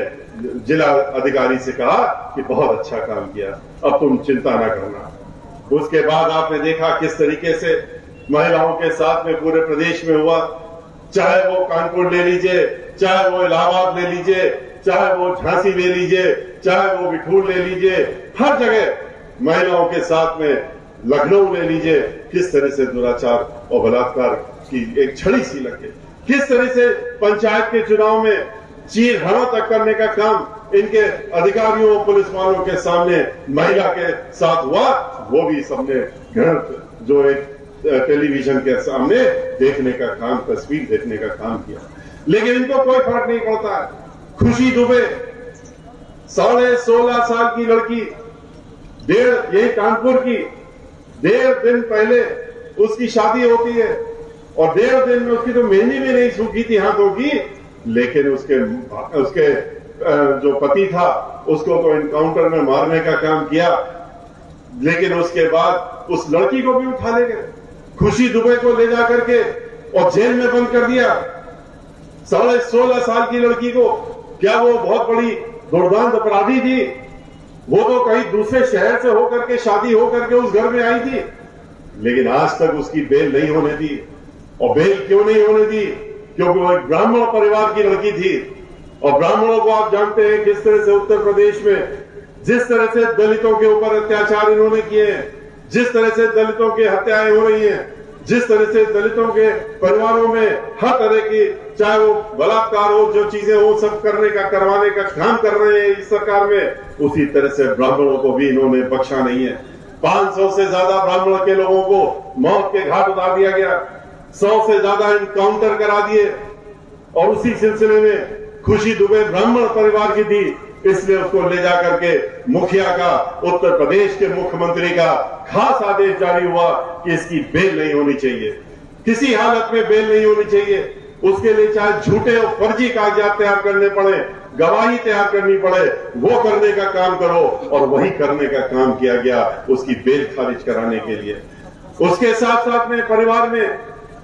जिला अधिकारी से कहा कि बहुत अच्छा काम किया, अब तुम चिंता ना करना। उसके बाद आपने देखा किस तरीके से महिलाओं के साथ में पूरे प्रदेश में हुआ। चाहे वो कानपुर ले लीजिए, चाहे वो इलाहाबाद ले लीजिए, चाहे वो झांसी ले लीजिए, चाहे वो बिठूर ले लीजिए, हर जगह महिलाओं के साथ में, लखनऊ ले लीजिए, किस तरह से दुराचार और बलात्कार की एक छड़ी सी लगे। किस तरह से पंचायत के चुनाव में चीरहरण तक करने का काम इनके अधिकारियों और पुलिस वालों के सामने महिला के साथ हुआ, वो भी सबने जो एक टेलीविजन के सामने देखने का काम, तस्वीर देखने का काम किया। लेकिन इनको कोई फर्क नहीं पड़ता है। खुशी दुबे 16.5 साल की लड़की, यही कानपुर की, 1.5 दिन पहले उसकी शादी होती है और 1.5 दिन में उसकी तो मेहंदी भी नहीं सूखी थी हाथों की, लेकिन उसके जो पति था उसको तो एनकाउंटर में मारने का काम किया। लेकिन उसके बाद उस लड़की को भी उठा ले गए, खुशी दुबे को ले जाकर के और जेल में बंद कर दिया। 16.5 साल की लड़की को, क्या वो बहुत बड़ी दुर्दांत अपराधी थी? वो तो कहीं दूसरे शहर से होकर के, शादी होकर के उस घर में आई थी, लेकिन आज तक उसकी बेल नहीं होने दी। और बेल क्यों नहीं होने दी? क्योंकि वो एक ब्राह्मण परिवार की लड़की थी। और ब्राह्मणों को आप जानते हैं किस तरह से उत्तर प्रदेश में, जिस तरह से दलितों के ऊपर अत्याचार इन्होंने किए हैं, जिस तरह से दलितों की हत्याएं हो रही हैं, जिस तरह से दलितों के परिवारों में हर तरह की, चाहे वो बलात्कार हो, जो चीजें हो, सब करवाने का काम कर रहे हैं इस सरकार में, उसी तरह से ब्राह्मणों को भी इन्होंने बख्शा नहीं है। 500 से ज्यादा ब्राह्मण के लोगों को मौत के घाट उतार दिया गया, 100 से ज्यादा एनकाउंटर करा दिए। और उसी सिलसिले में खुशी दुबे ब्राह्मण परिवार की थी, इसलिए उसको ले जाकर के मुखिया का, उत्तर प्रदेश के मुख्यमंत्री का खास आदेश जारी हुआ कि इसकी बेल नहीं होनी चाहिए, किसी हालत में बेल नहीं होनी चाहिए। उसके लिए चाहे झूठे और फर्जी कागजात तैयार करने पड़े, गवाही तैयार करनी पड़े, वो करने का काम करो। और वही करने का काम किया गया, उसकी बेल खारिज कराने के लिए। उसके साथ साथ में परिवार में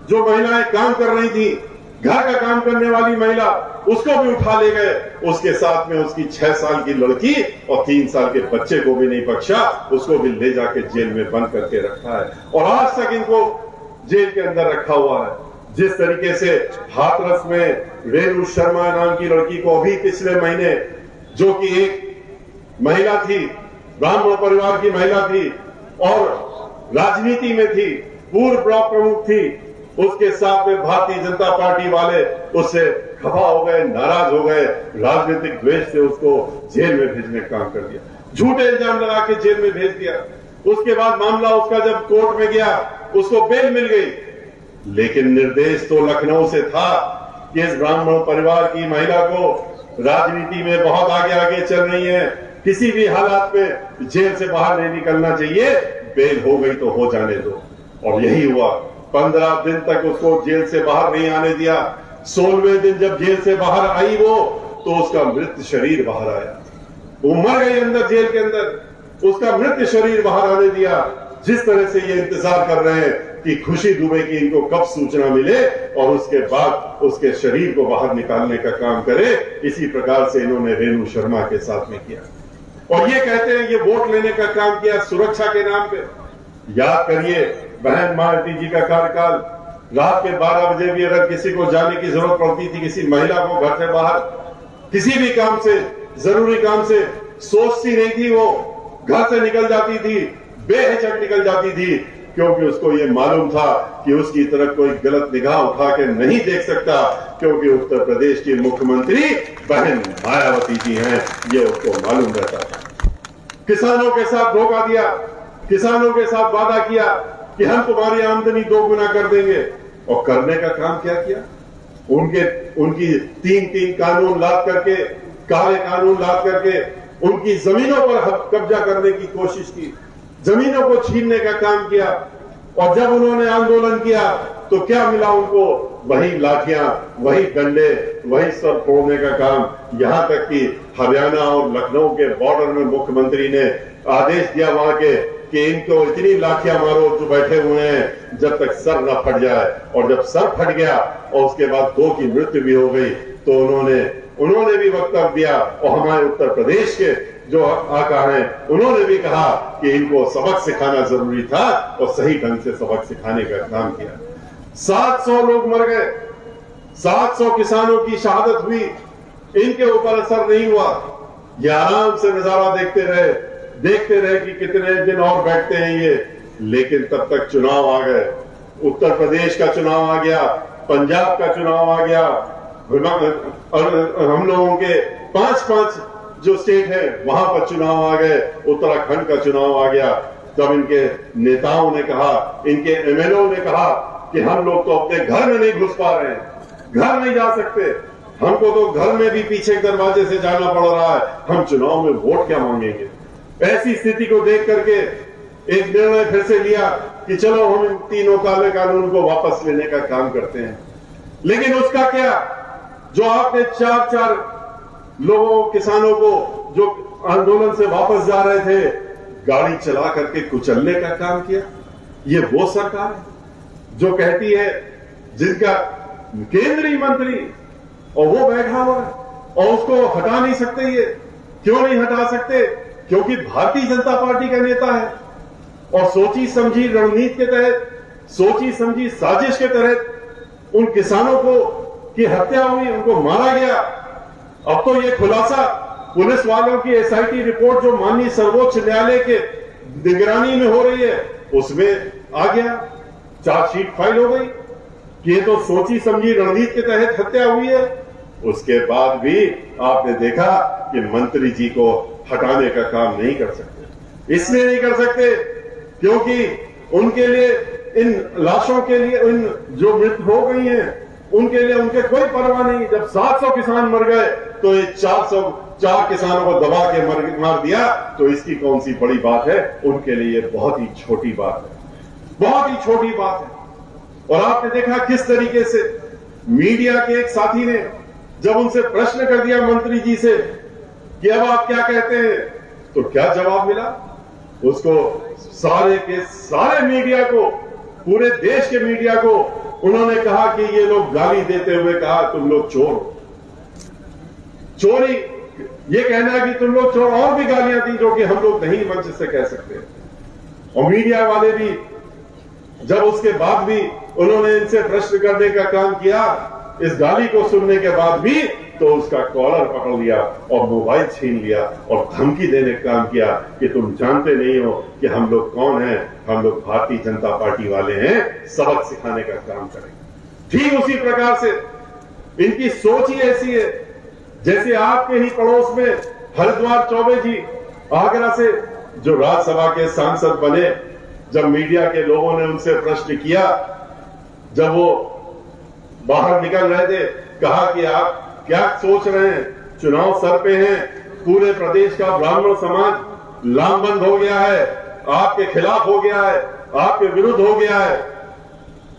जो महिलाएं काम कर रही थी, घर का काम करने वाली महिला, उसको भी उठा ले गए। उसके साथ में उसकी 6 साल की लड़की और 3 साल के बच्चे को भी नहीं बख्शा, उसको भी ले जाके जेल में बंद करके रखा है। और आज तक इनको जेल के अंदर रखा हुआ है। जिस तरीके से हाथरस में रेणु शर्मा नाम की लड़की को अभी पिछले महीने, जो कि एक महिला थी, ब्राह्मण परिवार की महिला थी और राजनीति में थी, पूर्व ब्लॉक प्रमुख थी, उसके साथ में भारतीय जनता पार्टी वाले उससे खफा हो गए, नाराज हो गए, राजनीतिक द्वेष से उसको जेल में भेजने का काम कर दिया, झूठे इल्जाम लगा के जेल में भेज दिया। उसके बाद मामला उसका जब कोर्ट में गया, उसको बेल मिल गई। लेकिन निर्देश तो लखनऊ से था कि इस ब्राह्मण परिवार की महिला को राजनीति में बहुत आगे आगे चल रही है, किसी भी हालात में जेल से बाहर नहीं निकलना चाहिए, बेल हो गई तो हो जाने दो। और यही हुआ, 15 दिन तक उसको जेल से बाहर नहीं आने दिया। 16वें दिन जब जेल से बाहर आई वो, तो उसका मृत शरीर बाहर आया। वो मर गई अंदर जेल के अंदर, उसका मृत शरीर बाहर आने दिया। जिस तरह से ये इंतजार कर रहे हैं कि खुशी दुबे की इनको कब सूचना मिले और उसके बाद उसके शरीर को बाहर निकालने का काम करे, इसी प्रकार से इन्होंने रेणु शर्मा के साथ में किया। और ये कहते हैं ये वोट लेने का काम किया सुरक्षा के नाम पे। याद करिए बहन मायावती जी का कार्यकाल, रात के 12 बजे भी अगर किसी को जाने की जरूरत पड़ती थी, किसी महिला को घर से बाहर किसी भी काम से, जरूरी काम से, सोचती नहीं थी, वो घर से निकल जाती थी, बेहिचक निकल जाती थी, क्योंकि उसको ये मालूम था कि उसकी तरफ कोई गलत निगाह उठा के नहीं देख सकता, क्योंकि उत्तर प्रदेश की मुख्यमंत्री बहन मायावती जी हैं, ये उसको मालूम रहता था। किसानों के साथ धोखा दिया, किसानों के साथ वादा किया कि हम तुम्हारी आमदनी 2 गुना कर देंगे, और करने का काम क्या किया? उनकी 3 कानून लाद करके, काले कानून लाद करके उनकी जमीनों पर कब्जा करने की कोशिश की, जमीनों को छीनने का काम किया। और जब उन्होंने आंदोलन किया तो क्या मिला उनको? वही लाठियां, वही डंडे, वही सर फोड़ने का काम। यहां तक कि हरियाणा और लखनऊ के बॉर्डर में मुख्यमंत्री ने आदेश दिया वहां के कि इनको इतनी लाठियां मारो जो बैठे हुए हैं जब तक सर न फट जाए। और जब सर फट गया और उसके बाद 2 की मृत्यु भी हो गई, तो उन्होंने भी वक्तव्य दिया। और हमारे उत्तर प्रदेश के जो आका हैं उन्होंने भी कहा कि इनको सबक सिखाना जरूरी था, और सही ढंग से सबक सिखाने का काम किया। 700 लोग मर गए, 700 किसानों की शहादत हुई, इनके ऊपर असर नहीं हुआ। ये आराम से नजारा देखते रहे कि कितने दिन और बैठते हैं ये। लेकिन तब तक चुनाव आ गए, उत्तर प्रदेश का चुनाव आ गया, पंजाब का चुनाव आ गया, और हम लोगों के 5 जो स्टेट है वहां पर चुनाव आ गए, उत्तराखंड का चुनाव आ गया। तब इनके नेताओं ने कहा, इनके एमएलए ने कहा कि हम लोग तो अपने घर में नहीं घुस पा रहे हैं, घर नहीं जा सकते, हमको तो घर में भी पीछे दरवाजे से जाना पड़ रहा है, हम चुनाव में वोट क्या मांगेंगे। ऐसी स्थिति को देख करके एक निर्णय फिर से लिया कि चलो हम इन 3 काले कानून को वापस लेने का काम करते हैं। लेकिन उसका क्या, जो आपने 4 लोगों, किसानों को जो आंदोलन से वापस जा रहे थे, गाड़ी चला करके कुचलने का काम किया। ये वो सरकार है जो कहती है, जिनका केंद्रीय मंत्री और वो बैठा हुआ है और उसको हटा नहीं सकते। ये क्यों नहीं हटा सकते? क्योंकि भारतीय जनता पार्टी का नेता है, और सोची समझी रणनीति के तहत, सोची समझी साजिश के तहत उन किसानों को की हत्या हुई, उनको मारा गया। अब तो ये खुलासा पुलिस वालों की एसआईटी रिपोर्ट जो माननीय सर्वोच्च न्यायालय के निगरानी में हो रही है, उसमें आ गया, चार्जशीट फाइल हो गई कि ये तो सोची समझी रणनीति के तहत हत्या हुई है। उसके बाद भी आपने देखा कि मंत्री जी को हटाने का काम नहीं कर सकते। इसलिए नहीं कर सकते क्योंकि उनके लिए, इन लाशों के लिए, इन जो मृत हो गई हैं, उनके लिए उनके कोई परवाह नहीं। जब 700 किसान मर गए तो ये 404 किसानों को दबा के मार दिया, तो इसकी कौन सी बड़ी बात है? उनके लिए ये बहुत ही छोटी बात है, बहुत ही छोटी बात है। और आपने देखा किस तरीके से मीडिया के एक साथी ने जब उनसे प्रश्न कर दिया मंत्री जी से कि अब आप क्या कहते हैं, तो क्या जवाब मिला उसको? सारे के सारे मीडिया को, पूरे देश के मीडिया को उन्होंने कहा कि ये लोग गाली देते हुए कहा तुम लोग चोर हो। चोरी ये कहना है कि तुम लोग चोर, और भी गालियां दी जो कि हम लोग नहीं मंच से कह सकते। और मीडिया वाले भी जब उसके बाद भी उन्होंने इनसे प्रश्न करने का काम किया, इस गाली को सुनने के बाद भी, तो उसका कॉलर पकड़ लिया और मोबाइल छीन लिया और धमकी देने का काम किया कि तुम जानते नहीं हो कि हम लोग कौन हैं, हम लोग भारतीय जनता पार्टी वाले हैं, सबक सिखाने का काम करेंगे। ठीक उसी प्रकार से इनकी सोच ही ऐसी है, जैसे आपके ही पड़ोस में हरिद्वार चौबे जी आगरा से जो राज्यसभा के सांसद बने, जब मीडिया के लोगों ने उनसे प्रश्न किया, जब वो बाहर निकल रहे थे, कहा कि आप क्या सोच रहे हैं, चुनाव सर पे हैं, पूरे प्रदेश का ब्राह्मण समाज लामबंद हो गया है, आपके खिलाफ हो गया है, आपके विरुद्ध हो गया है।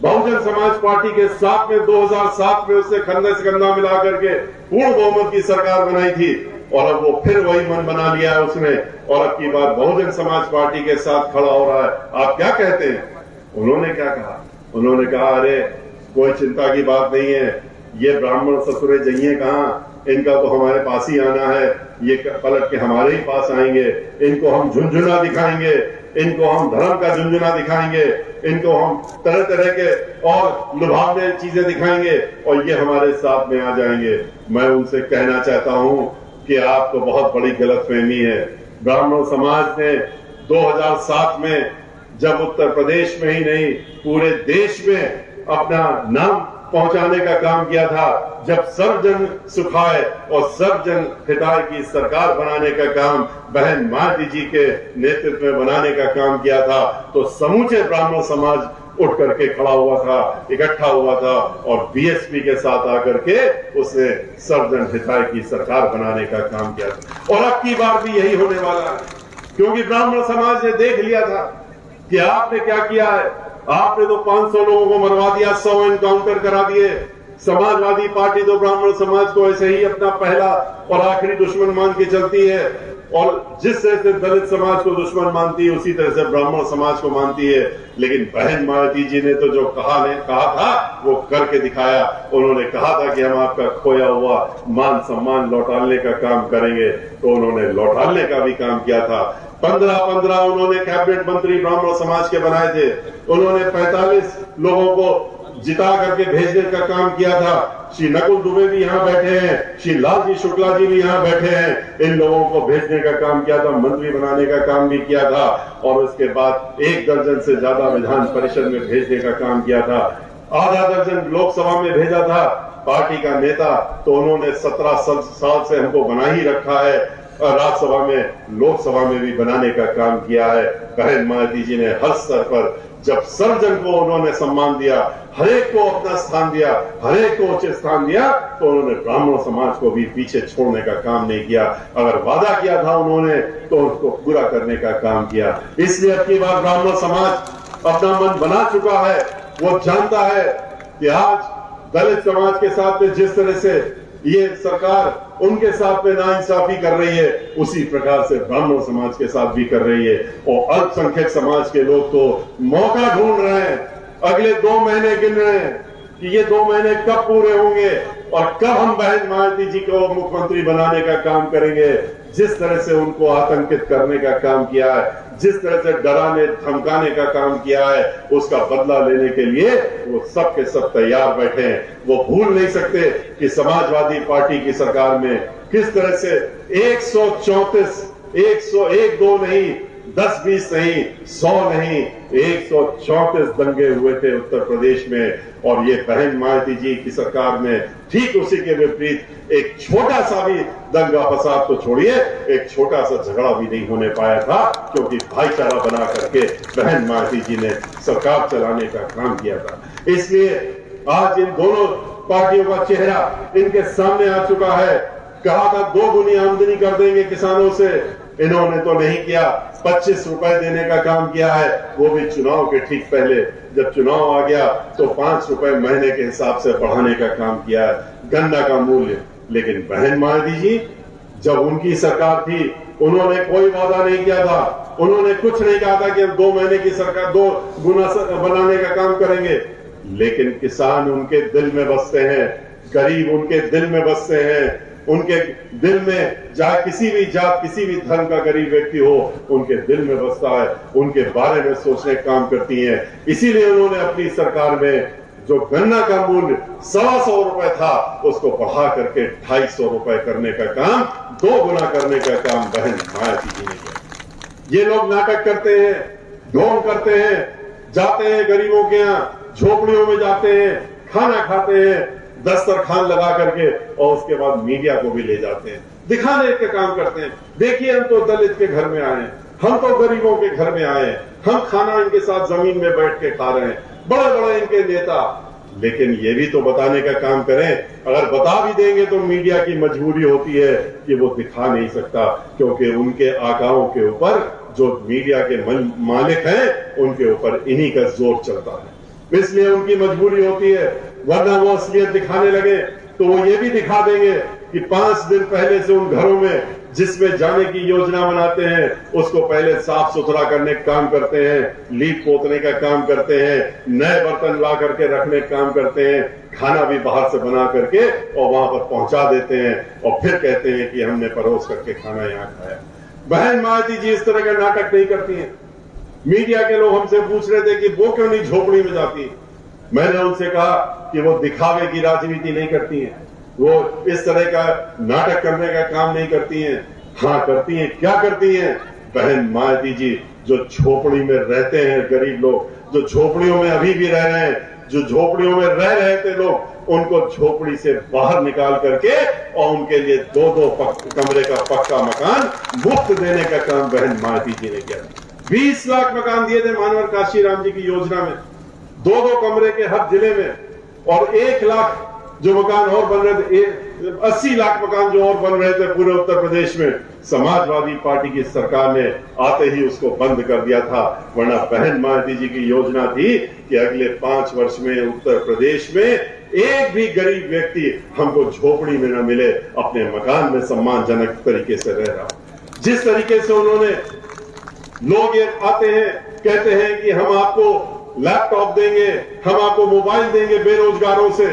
बहुजन समाज पार्टी के साथ में 2007 में उससे कंधे से कंधा मिला करके पूर्ण बहुमत की सरकार बनाई थी और अब वो फिर वही मन बना लिया है उसने और अब की बार बहुजन समाज पार्टी के साथ खड़ा हो रहा है। आप क्या कहते हैं? उन्होंने क्या कहा? उन्होंने कहा अरे कोई चिंता की बात नहीं है, ये ब्राह्मण ससुरे जइए कहां, इनका तो हमारे पास ही आना है, ये पलट के हमारे ही पास आएंगे, इनको हम झुंझुना दिखाएंगे, इनको हम धर्म का झुंझुना दिखाएंगे, इनको हम तरह तरह के और लुभावने चीजें दिखाएंगे और ये हमारे साथ में आ जाएंगे। मैं उनसे कहना चाहता हूं कि आपको बहुत बड़ी गलतफहमी है। ब्राह्मण समाज ने 2007 में जब उत्तर प्रदेश में ही नहीं पूरे देश में अपना नाम पहुंचाने का काम किया था, जब सर्वजन सुखाय और सर्वजन हिताय की सरकार बनाने का काम बहन मायावती जी के नेतृत्व में बनाने का काम किया था, तो समूचे ब्राह्मण समाज उठ करके खड़ा हुआ था, इकट्ठा हुआ था और बीएसपी के साथ आकर के उसने सर्वजन हिताय की सरकार बनाने का काम किया था। और अब की बार भी यही होने वाला है, क्योंकि ब्राह्मण समाज ने देख लिया था कि आपने क्या किया है। आपने तो 500 लोगों को मरवा दिया, 100 एनकाउंटर करा दिए। समाजवादी पार्टी तो ब्राह्मण समाज को ऐसे ही अपना पहला और आखिरी दुश्मन मान के चलती है और जिस तरह से दलित समाज को दुश्मन मानती है उसी तरह से ब्राह्मण समाज को मानती है। लेकिन बहन मायावती जी ने तो जो कहा था वो करके दिखाया। उन्होंने कहा था कि हम आपका खोया हुआ मान सम्मान लौटाने का काम करेंगे, तो उन्होंने लौटाने का भी काम किया था। 15 उन्होंने कैबिनेट मंत्री ब्राह्मण समाज के बनाए थे। उन्होंने 45 लोगों को जिता करके भेजने का काम किया था। श्री नकुल दुबे भी यहाँ बैठे हैं, श्री लालजी शुक्ला जी भी यहाँ बैठे हैं। इन लोगों को भेजने का काम किया था, मंत्री बनाने का काम भी किया था और उसके बाद 1 दर्जन से ज्यादा विधान परिषद में भेजने का काम किया था। आधा दर्जन लोकसभा में भेजा था। पार्टी का नेता तो उन्होंने 17 साल से हमको बना ही रखा है और राज्यसभा में लोकसभा में भी बनाने का काम किया है। बहन मायावती जी ने हर स्तर पर जब सर्वजन को उन्होंने सम्मान दिया, हरेक को अपना स्थान दिया, हरेक को उचित स्थान दिया, तो उन्होंने ब्राह्मण समाज को भी पीछे छोड़ने का काम नहीं किया। अगर वादा किया था उन्होंने तो उसको पूरा करने का काम किया। इसलिए अब की बार ब्राह्मण समाज अपना मन बना चुका है। वो जानता है कि आज दलित समाज के साथ में जिस तरह से ये सरकार उनके साथ में नाइंसाफी कर रही है, उसी प्रकार से ब्राह्मण समाज के साथ भी कर रही है। और अल्पसंख्यक समाज के लोग तो मौका ढूंढ रहे हैं, अगले 2 महीने गिन रहे हैं कि ये 2 महीने कब पूरे होंगे और कब हम बहन मायावती जी को मुख्यमंत्री बनाने का काम करेंगे। जिस तरह से उनको आतंकित करने का काम किया है, जिस तरह से डराने धमकाने का काम किया है, उसका बदला लेने के लिए वो सब के सब तैयार बैठे हैं। वो भूल नहीं सकते कि समाजवादी पार्टी की सरकार में किस तरह से 134 101 2 नहीं, 10-20 नहीं, 100 नहीं, 134 दंगे हुए थे उत्तर प्रदेश में। और ये बहन मायावती जी की सरकार में ठीक उसी के विपरीत एक छोटा सा भी दंगा फसाद तो छोड़िए, एक छोटा सा झगड़ा भी नहीं होने पाया था, क्योंकि भाईचारा बना करके बहन मायावती जी ने सरकार चलाने का काम किया था। इसलिए आज इन दोनों पार्टियों का चेहरा इनके सामने आ चुका है। कहा था 2 गुनी आमदनी कर देंगे किसानों से, इन्होंने तो नहीं किया। 25 रुपए देने का काम किया है, वो भी चुनाव के ठीक पहले। जब चुनाव आ गया तो 5 रुपए महीने के हिसाब से बढ़ाने का काम किया है गन्ना का मूल्य। लेकिन बहन मायावती जी जब उनकी सरकार थी उन्होंने कोई वादा नहीं किया था, उन्होंने कुछ नहीं कहा था कि हम 2 महीने की सरकार 2 गुना बनाने का काम करेंगे। लेकिन किसान उनके दिल में बसते हैं, गरीब उनके दिल में बसते हैं। उनके दिल में चाहे किसी भी जात किसी भी धर्म का गरीब व्यक्ति हो, उनके दिल में बसता है, उनके बारे में सोचने का काम करती हैं। इसीलिए उन्होंने अपनी सरकार में जो गन्ना का मूल्य 125 रुपए था उसको बढ़ा करके 250 रुपए करने का काम, 2 गुना करने का काम बहन मायावती जी ने किया। ये लोग नाटक करते हैं, ढोंग करते हैं, जाते हैं गरीबों के यहाँ, झोपड़ियों में जाते हैं, खाना खाते हैं, दस्तरखान लगा करके और उसके बाद मीडिया को भी ले जाते हैं, दिखाने का काम करते हैं। देखिए हम तो दलित के घर में आए हैं, हम तो गरीबों के घर में आए हैं, हम खाना इनके साथ जमीन में बैठ के खा रहे हैं, बड़े बड़े इनके नेता। लेकिन ये भी तो बताने का काम करें। अगर बता भी देंगे तो मीडिया की मजबूरी होती है कि वो दिखा नहीं सकता, क्योंकि उनके आकाओं के ऊपर जो मीडिया के मालिक हैं उनके ऊपर इन्हीं का जोर चलता है। इसलिए उनकी मजबूरी होती है, वरना वो असलियत दिखाने लगे तो वो ये भी दिखा देंगे कि 5 दिन पहले से उन घरों में जिसमें जाने की योजना बनाते हैं उसको पहले साफ सुथरा करने का काम करते हैं, लीप पोतने का काम करते हैं, नए बर्तन ला करके रखने का काम करते हैं, खाना भी बाहर से बना करके और वहां पर पहुंचा देते हैं और फिर कहते हैं कि हमने परोस करके खाना यहां खाया। बहन मायावती जी इस तरह का नाटक नहीं करती हैं। मीडिया के लोग हमसे पूछ रहे थे कि वो क्यों नहीं झोपड़ी में जाती। मैंने उनसे कहा कि वो दिखावे की राजनीति नहीं करती हैं, वो इस तरह का नाटक करने का काम नहीं करती हैं। हाँ करती हैं, क्या करती हैं? बहन मायावती जी जो झोपड़ी में रहते हैं, गरीब लोग जो झोपड़ियों में अभी भी रह रहे हैं, जो झोपड़ियों में रह रहे थे लोग, उनको झोपड़ी से बाहर निकाल करके और उनके लिए 2-2 कमरे का पक्का मकान मुफ्त देने का काम बहन मायावती जी ने किया। 20 लाख मकान दिए थे मानवर काशीराम जी की योजना में, 2-2 कमरे के हर जिले में, और 1 लाख जो मकान और बन रहे थे, 80 लाख मकान जो और बन रहे थे पूरे उत्तर प्रदेश में, समाजवादी पार्टी की सरकार ने आते ही उसको बंद कर दिया था। वरना बहन मायावती जी की योजना थी कि अगले 5 वर्ष में उत्तर प्रदेश में एक भी गरीब व्यक्ति हमको झोपड़ी में न मिले, अपने मकान में सम्मानजनक तरीके से रह रहा। जिस तरीके से उन्होंने, लोग ये आते हैं कहते हैं कि हम आपको लैपटॉप देंगे, हम आपको मोबाइल देंगे बेरोजगारों से।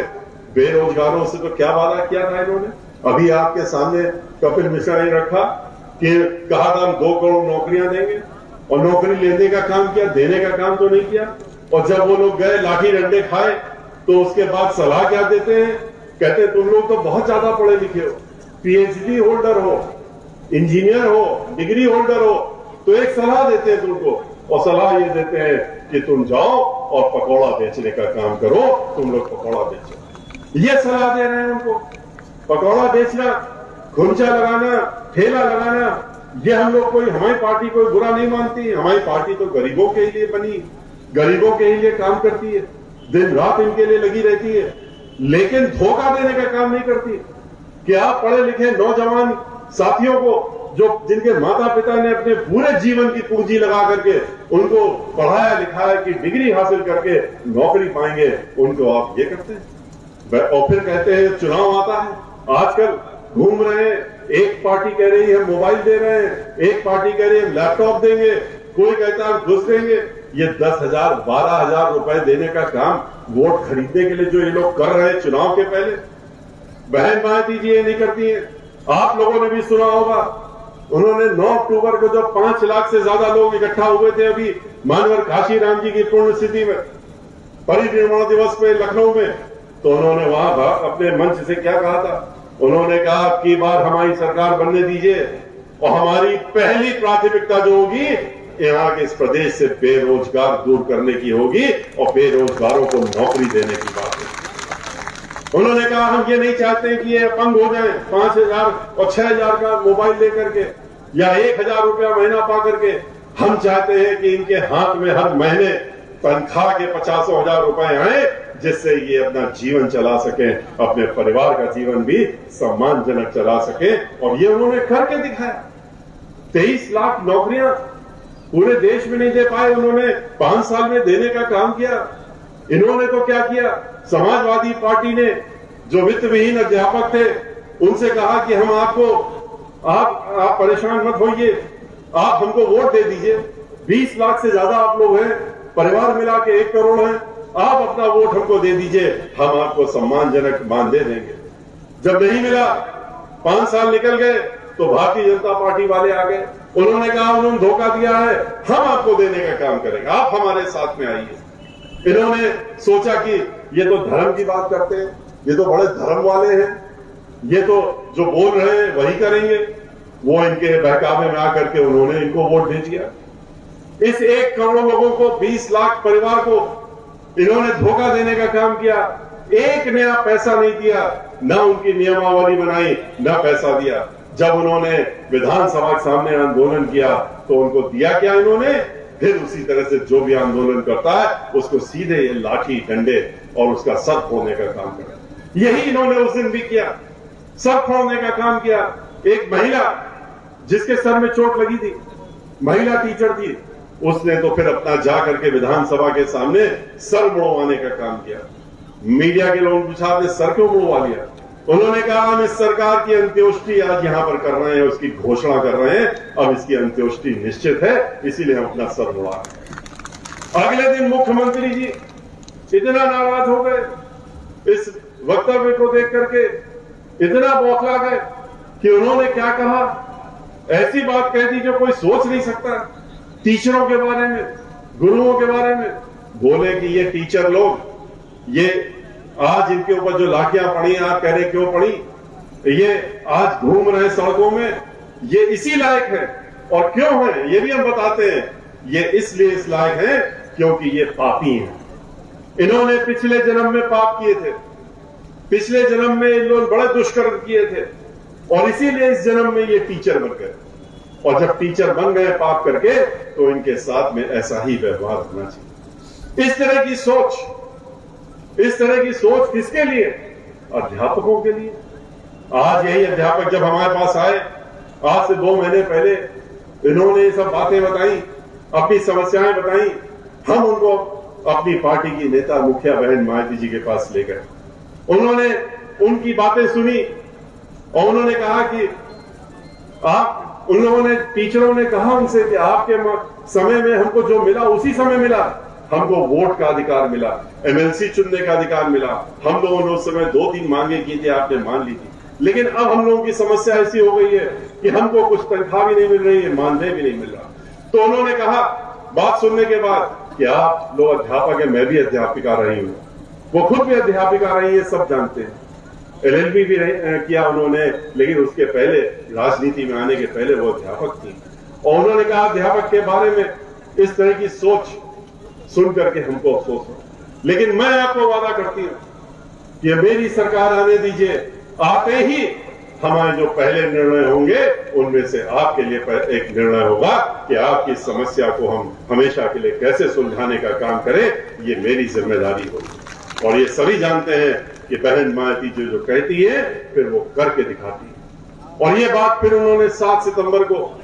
बेरोजगारों से तो क्या वादा किया था इन्होंने? अभी आपके सामने कपिल मिश्रा ने रखा कि कहा था हम 2 करोड़ नौकरियां देंगे, और नौकरी लेने का काम किया, देने का काम तो नहीं किया। और जब वो लोग गए लाठी डंडे खाए तो उसके बाद सलाह क्या देते हैं? कहते हैं तुम लोग तो बहुत ज्यादा पढ़े लिखे हो, पीएचडी होल्डर हो, इंजीनियर हो, डिग्री होल्डर हो, तो एक सलाह देते हैं तुमको, और सलाह ये देते हैं कि तुम जाओ और पकौड़ा बेचने का काम करो, तुम लोग पकौड़ा बेचो। ये सलाह दे रहे हैं उनको। पकौड़ा बेचना, खुंचा लगाना, ठेला लगाना, ये हम लोग कोई, हमारी पार्टी कोई बुरा नहीं मानती। हमारी पार्टी तो गरीबों के लिए बनी, गरीबों के लिए काम करती है, दिन रात इनके लिए लगी रहती है, लेकिन धोखा देने का काम नहीं करती। कि आप पढ़े लिखे नौजवान साथियों को, जो जिनके माता पिता ने अपने पूरे जीवन की पूंजी लगा करके उनको पढ़ाया लिखाया कि डिग्री हासिल करके नौकरी पाएंगे, उनको आप ये करते हैं। और फिर कहते हैं चुनाव आता है, आजकल घूम रहे हैं, एक पार्टी कह रही है मोबाइल दे रहे हैं, एक पार्टी कह रही है लैपटॉप देंगे, कोई कहता है घुस देंगे। ये 10,000 12,000 रुपए देने का काम वोट खरीदने के लिए जो ये लोग कर रहे हैं चुनाव के पहले, बहन मायावती जी ये नहीं करती है। आप लोगों ने भी सुना होगा, उन्होंने 9 अक्टूबर को जब 5 लाख से ज्यादा लोग इकट्ठा हुए थे अभी मानवर काशीराम जी की पुण्यतिथि में, परिनिर्वाण दिवस पे लखनऊ में, तो उन्होंने वहां अपने मंच से क्या कहा था? उन्होंने कहा कि बार हमारी सरकार बनने दीजिए और हमारी पहली प्राथमिकता जो होगी यहाँ के इस प्रदेश से बेरोजगार दूर करने की होगी और बेरोजगारों को नौकरी देने की बात है। उन्होंने कहा हम ये नहीं चाहते कि ये अपंग हो जाए 5,000 और 6,000 का मोबाइल लेकर के या 1,000 रुपया महीना पा करके। हम चाहते हैं कि इनके हाथ में हर महीने तनख्वाह के 50,000 रुपए आए, जिससे ये अपना जीवन चला सके, अपने परिवार का जीवन भी सम्मानजनक चला सके। और ये उन्होंने करके दिखाया। 23 लाख नौकरियां पूरे देश में नहीं दे पाए, उन्होंने 5 साल में देने का काम किया। इन्होंने तो क्या किया, समाजवादी पार्टी ने जो वित्त विहीन अध्यापक थे उनसे कहा कि हम आपको, आप परेशान मत होइए, आप हमको वोट दे दीजिए। 20 लाख से ज्यादा आप लोग हैं, परिवार मिला के 1 करोड़ हैं, आप अपना वोट हमको दे दीजिए, हम आपको सम्मानजनक मान दे देंगे। जब नहीं मिला, 5 साल निकल गए, तो भारतीय जनता पार्टी वाले आ गए। उन्होंने कहा उन्होंने धोखा दिया है, हम आपको देने का काम करेंगे, आप हमारे साथ में आइए। इन्होंने सोचा कि ये तो धर्म की बात करते हैं, ये तो बड़े धर्म वाले हैं, ये तो जो बोल रहे हैं वही करेंगे। वो इनके बहकावे में आकर के उन्होंने इनको वोट दे दिया। इस 1 करोड़ लोगों को, 20 लाख परिवार को इन्होंने धोखा देने का काम किया। एक नया पैसा नहीं दिया, न उनकी नियमावली बनाई, न पैसा दिया। जब उन्होंने विधानसभा के सामने आंदोलन किया तो उनको दिया क्या इन्होंने? फिर उसी तरह से जो भी आंदोलन करता है उसको सीधे ये लाठी डंडे और उसका सर फोड़ने का काम करा। यही इन्होंने उस दिन भी किया, सर फोड़ने का काम किया। एक महिला जिसके सर में चोट लगी थी, महिला टीचर थी, उसने तो फिर अपना जा करके विधानसभा के सामने सर मुड़वाने का काम किया। मीडिया के लोगों ने पूछा आपने सर क्यों मुड़वा लिया? उन्होंने कहा हम इस सरकार की अंत्योष्टि आज यहां पर कर रहे हैं, उसकी घोषणा कर रहे हैं, अब इसकी अंत्योष्टि निश्चित है, इसीलिए हम अपना सर मुड़ा रहे हैं। अगले दिन मुख्यमंत्री जी इतना नाराज हो गए इस वक्तव्य को देख करके, इतना बौखला गए कि उन्होंने क्या कहा, ऐसी बात कह दी जो कोई सोच नहीं सकता। टीचरों के बारे में, गुरुओं के बारे में बोले कि ये टीचर लोग, ये आज इनके ऊपर जो लाठियां पड़ी, आप कह रहे क्यों पड़ी, ये आज घूम रहे सड़कों में, ये इसी लायक है। और क्यों है ये भी हम बताते हैं, ये इसलिए इस लायक है क्योंकि ये पापी हैं। इन्होंने पिछले जन्म में पाप किए थे, पिछले जन्म में इन लोग बड़े दुष्कर्म किए थे और इसीलिए इस जन्म में ये टीचर बन गए। और जब टीचर बन गए पाप करके, तो इनके साथ में ऐसा ही व्यवहार होना चाहिए। इस तरह की सोच किसके लिए? अध्यापकों के लिए। आज यही अध्यापक जब हमारे पास आए, आज से 2 महीने पहले, इन्होंने सब बातें बताई, अपनी समस्याएं बताई। हम उनको अपनी पार्टी की नेता मुखिया बहन मायावती जी के पास ले गए। उन्होंने उनकी बातें सुनी और उन्होंने कहा कि उन लोगों ने, टीचरों ने कहा उनसे कि आपके समय में हमको जो मिला उसी समय मिला, हमको वोट का अधिकार मिला, एमएलसी चुनने का अधिकार मिला। हम लोगों ने उस समय 2-3 मांगे की थी, आपने मान ली थी, लेकिन अब हम लोगों की समस्या ऐसी हो गई है कि हमको कुछ तनख्वाह भी नहीं मिल रही है, मानदेय भी नहीं मिल रहा। तो उन्होंने कहा, बात सुनने के बाद, कि आप लोग अध्यापक है, मैं भी अध्यापिका रही हूं, वो खुद भी अध्यापिका रही है, सब जानते हैं। LLB भी किया उन्होंने, लेकिन उसके पहले, राजनीति में आने के पहले वो अध्यापक थी। और उन्होंने कहा अध्यापक के बारे में इस तरह की सोच सुन करके हमको अफसोस हो, लेकिन मैं आपको वादा करती हूं कि मेरी सरकार आने दीजिए, आते ही हमारे जो पहले निर्णय होंगे उनमें से आपके लिए एक निर्णय होगा कि आपकी समस्या को हम हमेशा के लिए कैसे सुलझाने का काम करें, ये मेरी जिम्मेदारी होगी। और ये सभी जानते हैं कि बहन मायावती जी जो कहती है फिर वो करके दिखाती है। और ये बात फिर उन्होंने 7 सितंबर को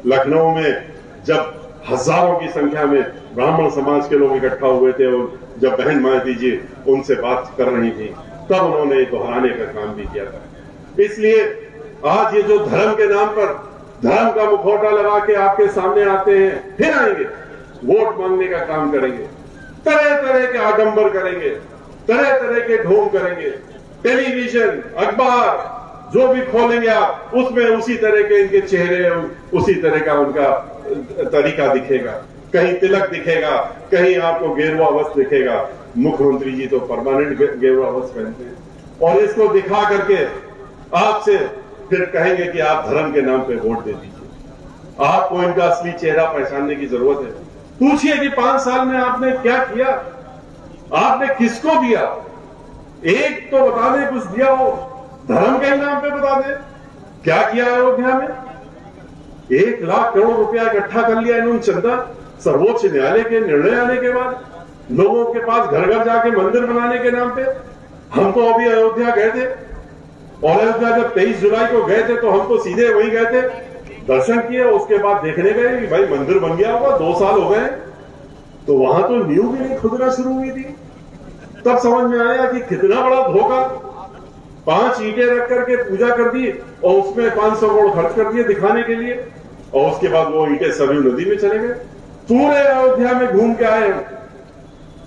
लखनऊ में, जब हजारों की संख्या में ब्राह्मण समाज के लोग इकट्ठा हुए थे और जब बहन मायावती जी उनसे बात कर रही थी, तब उन्होंने दोहराने का काम भी किया था। इसलिए आज ये जो धर्म के नाम पर धर्म का मुखौटा लगा के आपके सामने आते हैं, फिर आएंगे वोट मांगने का काम करेंगे, तरह तरह के आडंबर करेंगे, तरह तरह के ढोंग करेंगे, टेलीविजन, अखबार जो भी खोलेंगे आप, उसमें उसी तरह के इनके चेहरे, उसी तरह का उनका तरीका दिखेगा। कहीं तिलक दिखेगा, कहीं आपको गेरुआ वस्त्र दिखेगा। मुख्यमंत्री जी तो परमानेंट गेरुआ वस्त्र पहनते हैं, और इसको दिखा करके आपसे फिर कहेंगे कि आप धर्म के नाम पे वोट दे दीजिए। आपको इनका असली चेहरा पहचानने की जरूरत है। पूछिए कि 5 साल में आपने क्या किया, आपने किसको दिया? एक तो बता दें कुछ दिया हो, धर्म के नाम पे बता दें क्या किया अयोध्या में। 1 लाख करोड़ रुपया इकट्ठा कर लिया इन्होंने चंदा, सर्वोच्च न्यायालय के निर्णय आने के बाद, लोगों के पास घर घर जाके मंदिर बनाने के नाम पे। हम तो अभी अयोध्या गए थे, और अयोध्या जब 23 जुलाई को गए थे तो हम तो सीधे वहीं गए थे, दर्शन किए, उसके बाद देखने गए कि भाई मंदिर बन गया होगा, 2 साल हो गए, तो वहां तो नींव भी नहीं खुदना शुरू हुई थी। तब समझ में आया कि कितना बड़ा धोखा। 5 ईंटें रख करके पूजा कर दी और उसमें 500 करोड़ खर्च कर दिए दिखाने के लिए, और उसके बाद वो ईंटें सरयू नदी में चले गए। पूरे अयोध्या में घूम के आए हम,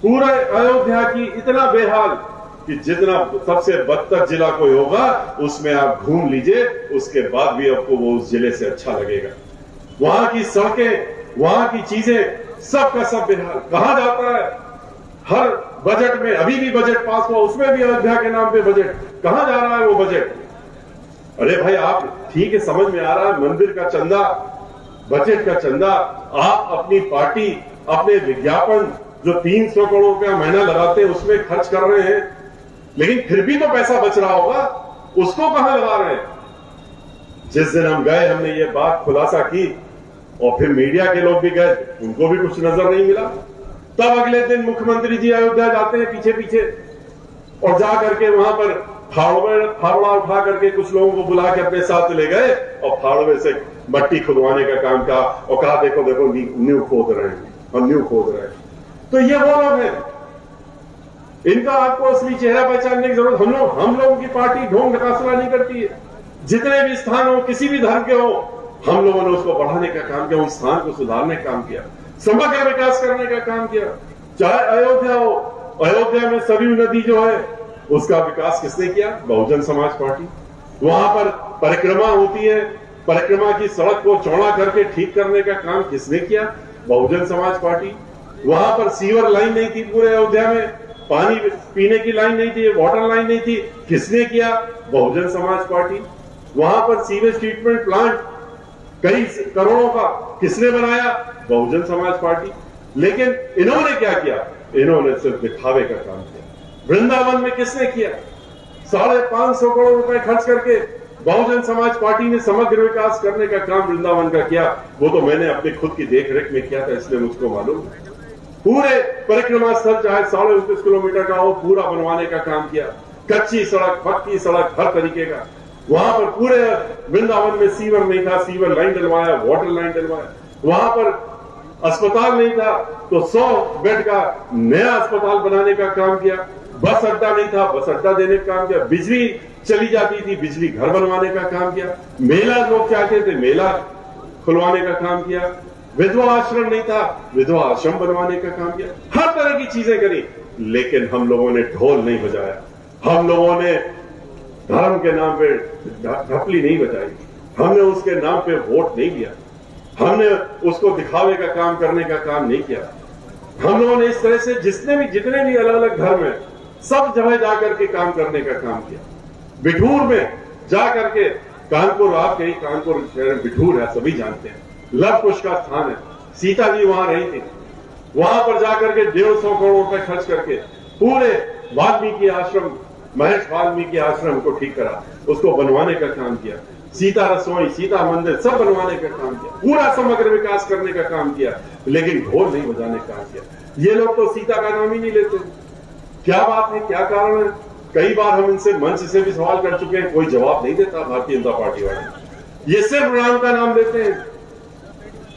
पूरे अयोध्या की इतना बेहाल कि जितना सबसे बदतर जिला कोई होगा उसमें आप घूम लीजिए, उसके बाद भी आपको वो उस जिले से अच्छा लगेगा। वहां की सड़कें, वहां की चीजें, सब का सब बेहाल। कहा जाता है हर बजट में, अभी भी बजट पास हुआ, उसमें भी अयोध्या के नाम पे बजट, कहां जा रहा है वो बजट? अरे भाई आप ठीक है, समझ में आ रहा है, मंदिर का चंदा, बजट का चंदा, आप अपनी पार्टी, अपने विज्ञापन जो 300 करोड़ रुपया महीना लगाते हैं उसमें खर्च कर रहे हैं, लेकिन फिर भी तो पैसा बच रहा होगा, उसको कहां लगा रहे हैं? जिस दिन हम गए हमने ये बात खुलासा की, और फिर मीडिया के लोग भी गए, उनको भी कुछ नजर नहीं मिला। तब अगले दिन मुख्यमंत्री जी अयोध्या जाते हैं पीछे पीछे, और जा करके वहां पर फावड़ा उठा करके कुछ लोगों को बुला के अपने साथ ले गए, और फावड़े से मट्टी खुदवाने का काम कहा और कहा देखो देखो न्यू खोद रहे हैं और न्यू खोद रहे हैं। तो ये वो लोग हैं, इनका आपको असली चेहरा पहचानने की जरूरत। हम लोगों की पार्टी ढोंग ढकासला नहीं करती है। जितने भी स्थान हो, किसी भी धर्म के हो, हम लोगों ने उसको बढ़ाने का काम किया, उस स्थान को सुधारने का काम किया, समग्र विकास करने का काम किया। चाहे अयोध्या हो, अयोध्या में सरयू नदी जो है उसका विकास किसने किया? बहुजन समाज पार्टी। वहां पर परिक्रमा होती है, परिक्रमा की सड़क को चौड़ा करके ठीक करने का काम किसने किया? बहुजन समाज पार्टी। वहां पर सीवर लाइन नहीं थी पूरे अयोध्या में, पानी पीने की लाइन नहीं थी, वाटर लाइन नहीं थी, किसने किया? बहुजन समाज पार्टी। वहां पर सीवेज ट्रीटमेंट प्लांट कई करोड़ों का किसने बनाया? बहुजन समाज पार्टी। लेकिन इन्होंने क्या किया? इन्होंने सिर्फ दिखावे का काम किया। वृंदावन में किसने किया? 550 करोड़ रुपए खर्च करके बहुजन समाज पार्टी ने समग्र विकास करने का काम वृंदावन का किया। वो तो मैंने अपनी खुद की देखरेख में किया था, इसलिए मुझको मालूम है। पूरे परिक्रमा स्थल चाहे 29.5 किलोमीटर का हो, पूरा बनवाने का काम किया। कच्ची सड़क, पक्की सड़क, हर तरीके का। वहां पर पूरे वृंदावन में सीवर नहीं था, सीवर लाइन डलवाया, वाटर लाइन डलवाया। वहां पर अस्पताल नहीं था तो 100 बेड का नया अस्पताल बनाने का काम किया। बस अड्डा नहीं था, बस अड्डा देने का काम किया। बिजली चली जाती थी, बिजली घर बनवाने का काम किया। मेला लोग चाहते थे, मेला खुलवाने का काम किया। विधवा आश्रम नहीं था, विधवा आश्रम बनवाने का काम किया। हर तरह की चीजें करी, लेकिन हम लोगों ने ढोल नहीं बजाया। हम लोगों ने धर्म के नाम पे ढपली नहीं बजाई। हमने उसके नाम पे वोट नहीं लिया। हमने उसको दिखावे का काम करने का काम नहीं किया। हम लोगों ने इस तरह से जितने भी अलग अलग धर्म है, सब जगह जाकर के काम करने का काम किया। बिठूर में जाकर के, कानपुर, आप कहीं कानपुर शहर में बिठूर है, सभी जानते हैं, लव कुश का स्थान है। सीता जी वहां रही थी। वहां पर जाकर के 150 करोड़ रुपए खर्च करके पूरे वाल्मीकि आश्रम, महेश वाल्मीकि आश्रम को ठीक करा, उसको बनवाने का काम किया। सीता रसोई, सीता मंदिर सब बनवाने का काम किया। पूरा समग्र विकास करने का काम किया, लेकिन ढोल नहीं बजाने का काम किया। ये लोग तो सीता का नाम ही नहीं लेते। क्या बात है, क्या कारण है? कई बार हम इनसे मंच से भी सवाल कर चुके हैं, कोई जवाब नहीं देता भारतीय जनता पार्टी वाले। ये सिर्फ राम का नाम लेते हैं,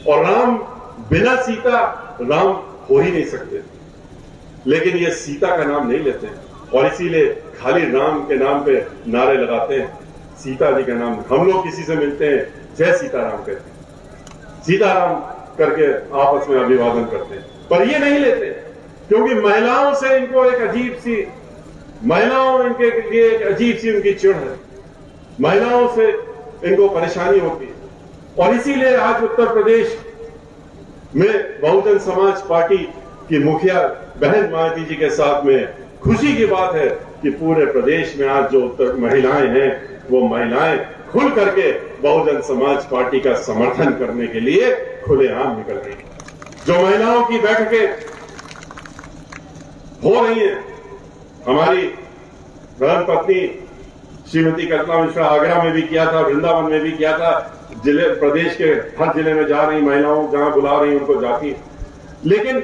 और राम बिना सीता राम हो ही नहीं सकते। लेकिन ये सीता का नाम नहीं लेते हैं, और इसीलिए खाली राम के नाम पे नारे लगाते हैं। सीता जी का नाम, हम लोग किसी से मिलते हैं, जय सीताराम कहते हैं, सीताराम करके आपस में अभिवादन करते हैं, पर ये नहीं लेते, क्योंकि महिलाओं से इनको एक अजीब सी, महिलाओं इनके लिए एक अजीब सी उनकी चिढ़ है। महिलाओं से इनको परेशानी होती है, और इसीलिए आज उत्तर प्रदेश में बहुजन समाज पार्टी की मुखिया बहन मायावती जी के साथ में खुशी की बात है कि पूरे प्रदेश में आज जो उत्तर महिलाएं हैं, वो महिलाएं खुल करके बहुजन समाज पार्टी का समर्थन करने के लिए खुलेआम निकल रही हैं। जो महिलाओं की बैठकें हो रही हैं, हमारी धर्मपत्नी श्रीमती कल्पना मिश्रा आगरा में भी किया था, वृंदावन में भी किया था, जिले प्रदेश के हर जिले में जा रही महिलाओं, जहां बुला रही उनको जाती। लेकिन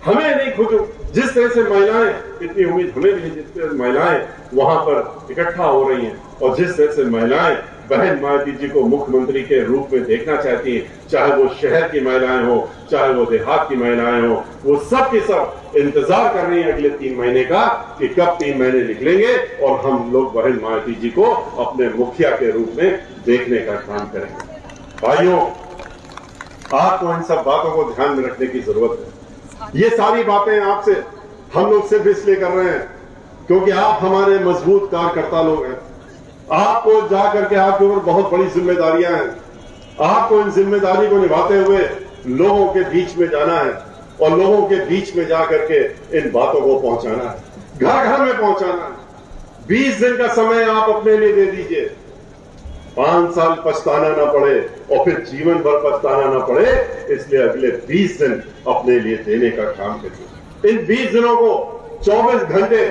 हमें नहीं खुद, जिस तरह से महिलाएं, इतनी उम्मीद हमें भी, जिस तरह से महिलाएं वहां पर इकट्ठा हो रही हैं, और जिस तरह से महिलाएं बहन मायावती जी को मुख्यमंत्री के रूप में देखना चाहती हैं, चाहे वो शहर की महिलाएं हो, चाहे वो देहात की महिलाएं हो, वो सब के सब इंतजार कर रही हैं अगले 3 महीने का कि कब 3 महीने निकलेंगे और हम लोग बहन मायावती जी को अपने मुखिया के रूप में देखने का काम करेंगे। भाइयों, आपको इन सब बातों को ध्यान में रखने की जरूरत है। ये सारी बातें आपसे हम लोग सिर्फ इसलिए कर रहे हैं क्योंकि आप हमारे मजबूत कार्यकर्ता लोग हैं। आपको जाकर के आपके ऊपर बहुत बड़ी जिम्मेदारियां हैं। आपको इन जिम्मेदारी को निभाते हुए लोगों के बीच में जाना है, और लोगों के बीच में जाकर के इन बातों को पहुंचाना है, घर घर में पहुंचाना है। 20 दिन का समय आप अपने लिए दे दीजिए, 5 साल पछताना ना पड़े और फिर जीवन भर पछताना ना पड़े, इसलिए अगले 20 दिन अपने लिए देने का काम करिए। इन 20 दिनों को 24 घंटे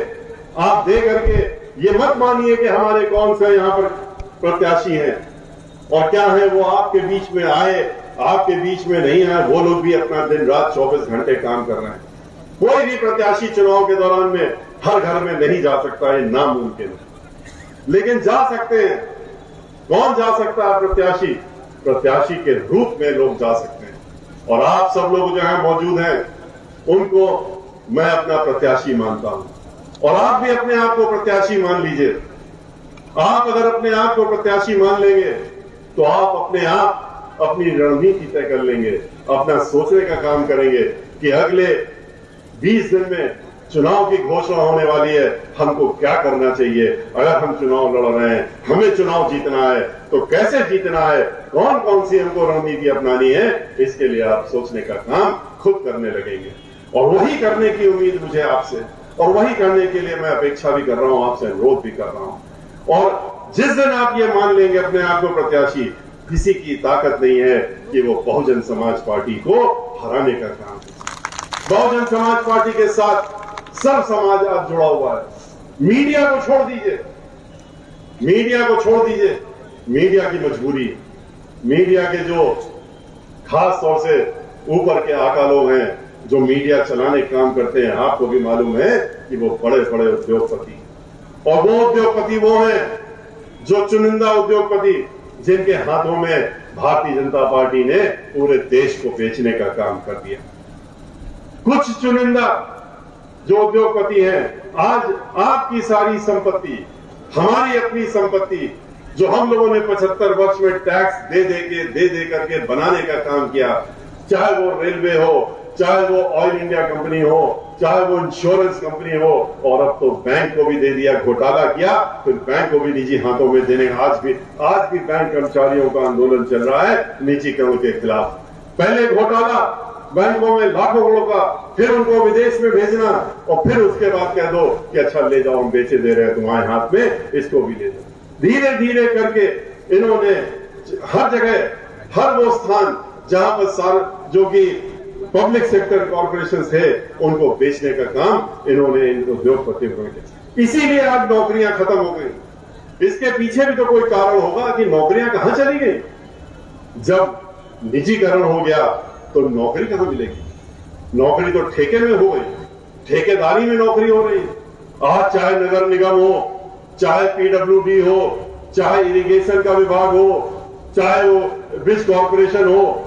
आप दे करके ये मत मानिए कि हमारे कौन से यहाँ पर प्रत्याशी हैं और क्या है, वो आपके बीच में आए, आपके बीच में नहीं आए, वो लोग भी अपना दिन रात 24 घंटे काम कर रहे हैं। कोई भी प्रत्याशी चुनाव के दौरान में हर घर में नहीं जा सकता, है नामुमकिन है, लेकिन जा सकते हैं। कौन जा सकता है प्रत्याशी? प्रत्याशी के रूप में लोग जा सकते हैं। और आप सब लोग जो यहाँ मौजूद हैं उनको मैं अपना प्रत्याशी मानता हूं, और आप भी अपने आप को प्रत्याशी मान लीजिए। आप अगर अपने आप को प्रत्याशी मान लेंगे तो आप अपने आप अपनी रणनीति तय कर लेंगे, अपना सोचने का काम करेंगे कि अगले 20 दिन में चुनाव की घोषणा होने वाली है, हमको क्या करना चाहिए। अगर हम चुनाव लड़ रहे हैं, हमें चुनाव जीतना है, तो कैसे जीतना है, कौन कौन सी हमको रणनीति अपनानी है, इसके लिए आप सोचने का काम खुद करने लगेंगे। और वही करने की उम्मीद मुझे आपसे, और वही करने के लिए मैं अपेक्षा भी कर रहा हूं, आपसे अनुरोध भी कर रहा हूं। और जिस दिन आप ये मान लेंगे अपने आप को प्रत्याशी, किसी की ताकत नहीं है कि वो बहुजन समाज पार्टी को हराने का काम करे। बहुजन समाज पार्टी के साथ सब समाज आज जुड़ा हुआ है। मीडिया को छोड़ दीजिए, मीडिया को छोड़ दीजिए, मीडिया की मजबूरी, मीडिया के जो खास तौर से ऊपर के आका लोग हैं जो मीडिया चलाने का काम करते हैं, आपको भी मालूम है कि वो बड़े बड़े उद्योगपति, और वो उद्योगपति वो हैं जो चुनिंदा उद्योगपति जिनके हाथों में भारतीय जनता पार्टी ने पूरे देश को बेचने का काम कर दिया। कुछ चुनिंदा जो उद्योगपति हैं, आज आपकी सारी संपत्ति, हमारी अपनी संपत्ति जो हम लोगों ने 75 वर्ष में टैक्स दे करके बनाने का काम किया, चाहे वो रेलवे हो, चाहे वो ऑयल इंडिया कंपनी हो, चाहे वो इंश्योरेंस कंपनी हो, और अब तो बैंक को भी दे दिया, घोटाला किया, फिर बैंक को भी निजी हाथों में देने। आज भी बैंक कर्मचारियों का आंदोलन चल रहा है निजीकरण के खिलाफ। पहले घोटाला बैंकों में लाखों करोड़ का, फिर उनको विदेश में भेजना, और फिर उसके बाद कह दो कि अच्छा ले जाओ, हम बेचे दे रहे हैं तुम्हारे हाथ में, इसको भी ले दो। धीरे धीरे करके इन्होंने हर जगह, हर वो स्थान जहां पर जो कि पब्लिक सेक्टर कॉर्पोरेशन थे, उनको बेचने का काम इन्होंने इन उद्योगपतियों को किया। इसीलिए आज नौकरियां खत्म हो गई। इसके पीछे भी तो कोई कारण होगा कि नौकरियां कहां चली गई। जब निजीकरण हो गया तो नौकरी कहां मिलेगी? नौकरी तो ठेके में हो गई, ठेकेदारी में नौकरी हो रही है। आज चाहे नगर निगम हो, चाहे पीडब्ल्यूडी हो, चाहे इरिगेशन का विभाग हो, चाहे वो ब्रिज कॉर्पोरेशन हो,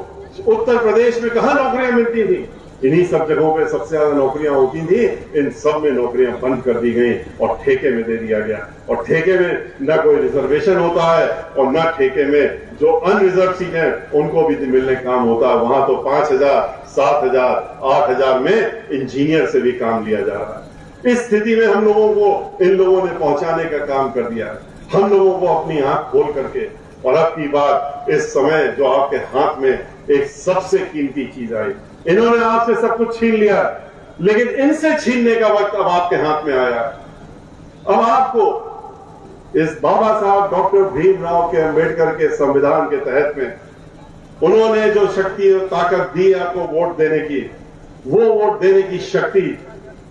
उत्तर प्रदेश में कहां नौकरियां मिलती थी? इन्हीं सब जगहों पे सबसे ज्यादा नौकरियां होती थी। इन सब में नौकरियां बंद कर दी गई और ठेके में दे दिया गया। और ठेके में न कोई रिजर्वेशन होता है, और न ठेके में जो अनरिजर्व सीटें उनको भी मिलने का काम होता है। वहां तो 5,000, 7,000, 8,000 में इंजीनियर से भी काम लिया जा रहा है। इस स्थिति में हम लोगों को इन लोगों ने पहुंचाने का काम कर दिया है। हम लोगों को अपनी आंख खोल करके, और अब की बात, इस समय जो आपके हाथ में एक सबसे कीमती चीज आई, इन्होंने आपसे सब कुछ छीन लिया, लेकिन इनसे छीनने का वक्त अब आपके हाथ में आया है। अब आपको इस बाबा साहब डॉक्टर भीमराव के अंबेडकर के संविधान के तहत में उन्होंने जो शक्ति और ताकत दी आपको वोट देने की, वो वोट देने की शक्ति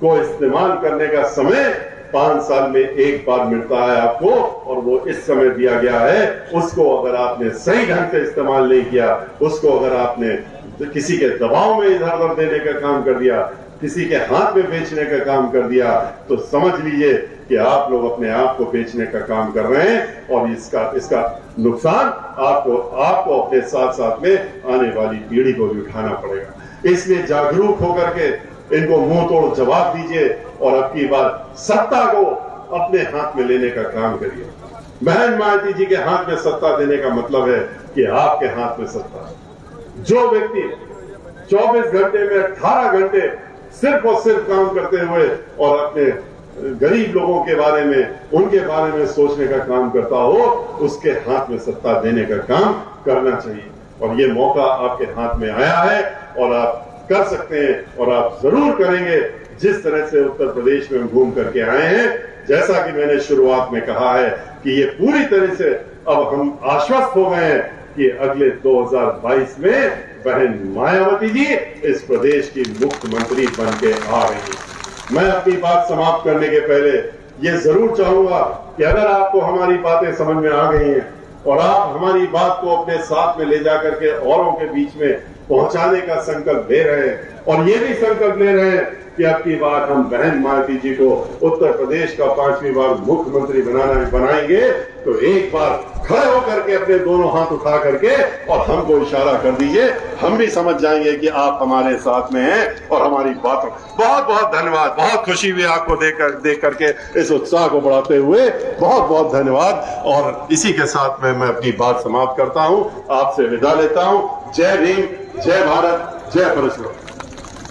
को इस्तेमाल करने का समय 5 साल में एक बार मिलता है आपको, और वो इस समय दिया गया है। उसको अगर आपने सही ढंग से इस्तेमाल नहीं किया, उसको अगर आपने किसी के दबाव में इधर उधर देने का काम कर दिया, किसी के हाथ में बेचने का काम कर दिया, तो समझ लीजिए कि आप लोग अपने आप को बेचने का काम कर रहे हैं, और इसका नुकसान आपको अपने साथ साथ में आने वाली पीढ़ी को भी उठाना पड़ेगा। इसलिए जागरूक होकर के इनको मुंह तोड़ जवाब दीजिए, और अब की बार सत्ता को अपने हाथ में लेने का काम करिए। बहन मायावती जी के हाथ में सत्ता देने का मतलब है कि आपके हाथ में सत्ता है। जो व्यक्ति 24 घंटे में 18 घंटे सिर्फ और सिर्फ काम करते हुए और अपने गरीब लोगों के बारे में, उनके बारे में सोचने का काम करता हो, उसके हाथ में सत्ता देने का काम करना चाहिए। और ये मौका आपके हाथ में आया है, और आप कर सकते हैं, और आप जरूर करेंगे। जिस तरह से उत्तर प्रदेश में घूम करके आए हैं, जैसा कि मैंने शुरुआत में कहा है कि ये पूरी तरह से अब हम आश्वस्त हो गए हैं कि अगले 2022 में बहन मायावती जी इस प्रदेश की मुख्यमंत्री बन के आ रही है। मैं अपनी बात समाप्त करने के पहले ये जरूर चाहूंगा कि अगर आपको हमारी बातें समझ में आ गई हैं, और आप हमारी बात को अपने साथ में ले जाकर के औरों के बीच में पहुंचाने का संकल्प ले रहे हैं और ये भी संकल्प ले रहे हैं कि अब की बार हम बहन मालती जी को उत्तर प्रदेश का 5वीं बार मुख्यमंत्री बनाएंगे तो एक बार खड़े होकर के अपने दोनों हाथ उठा करके और हमको इशारा कर दीजिए, हम भी समझ जाएंगे कि आप हमारे साथ में हैं और हमारी बातों। बहुत बहुत धन्यवाद, बहुत खुशी हुई आपको देख करके इस उत्साह को बढ़ाते हुए, बहुत बहुत धन्यवाद। और इसी के साथ में मैं अपनी बात समाप्त करता हूं, आपसे विदा लेता हूं। जय भीम, जय भारत, जय परशुराम।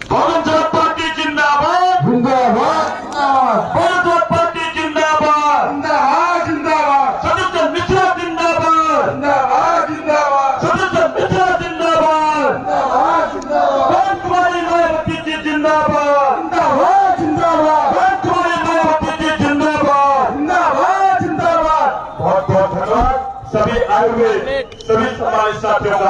भारत जनता पार्टी जिंदाबाद जिंदाबाद भारत जनता पार्टी जिंदाबाद जिंदाबाद जिंदाबाद सदस्य मिश्रा जिंदाबाद जिंदाबाद जिंदाबाद सदस्य मिश्रा जिंदाबाद जिंदाबाद जिंदाबाद कुमारी मायावती जी जिंदाबाद जिंदाबाद जिंदाबाद कुमारी मायावती जी जिंदाबाद जिंदाबाद जिंदाबाद। बहुत बहुत धन्यवाद सभी आए हुए सभी हमारे साथियों का।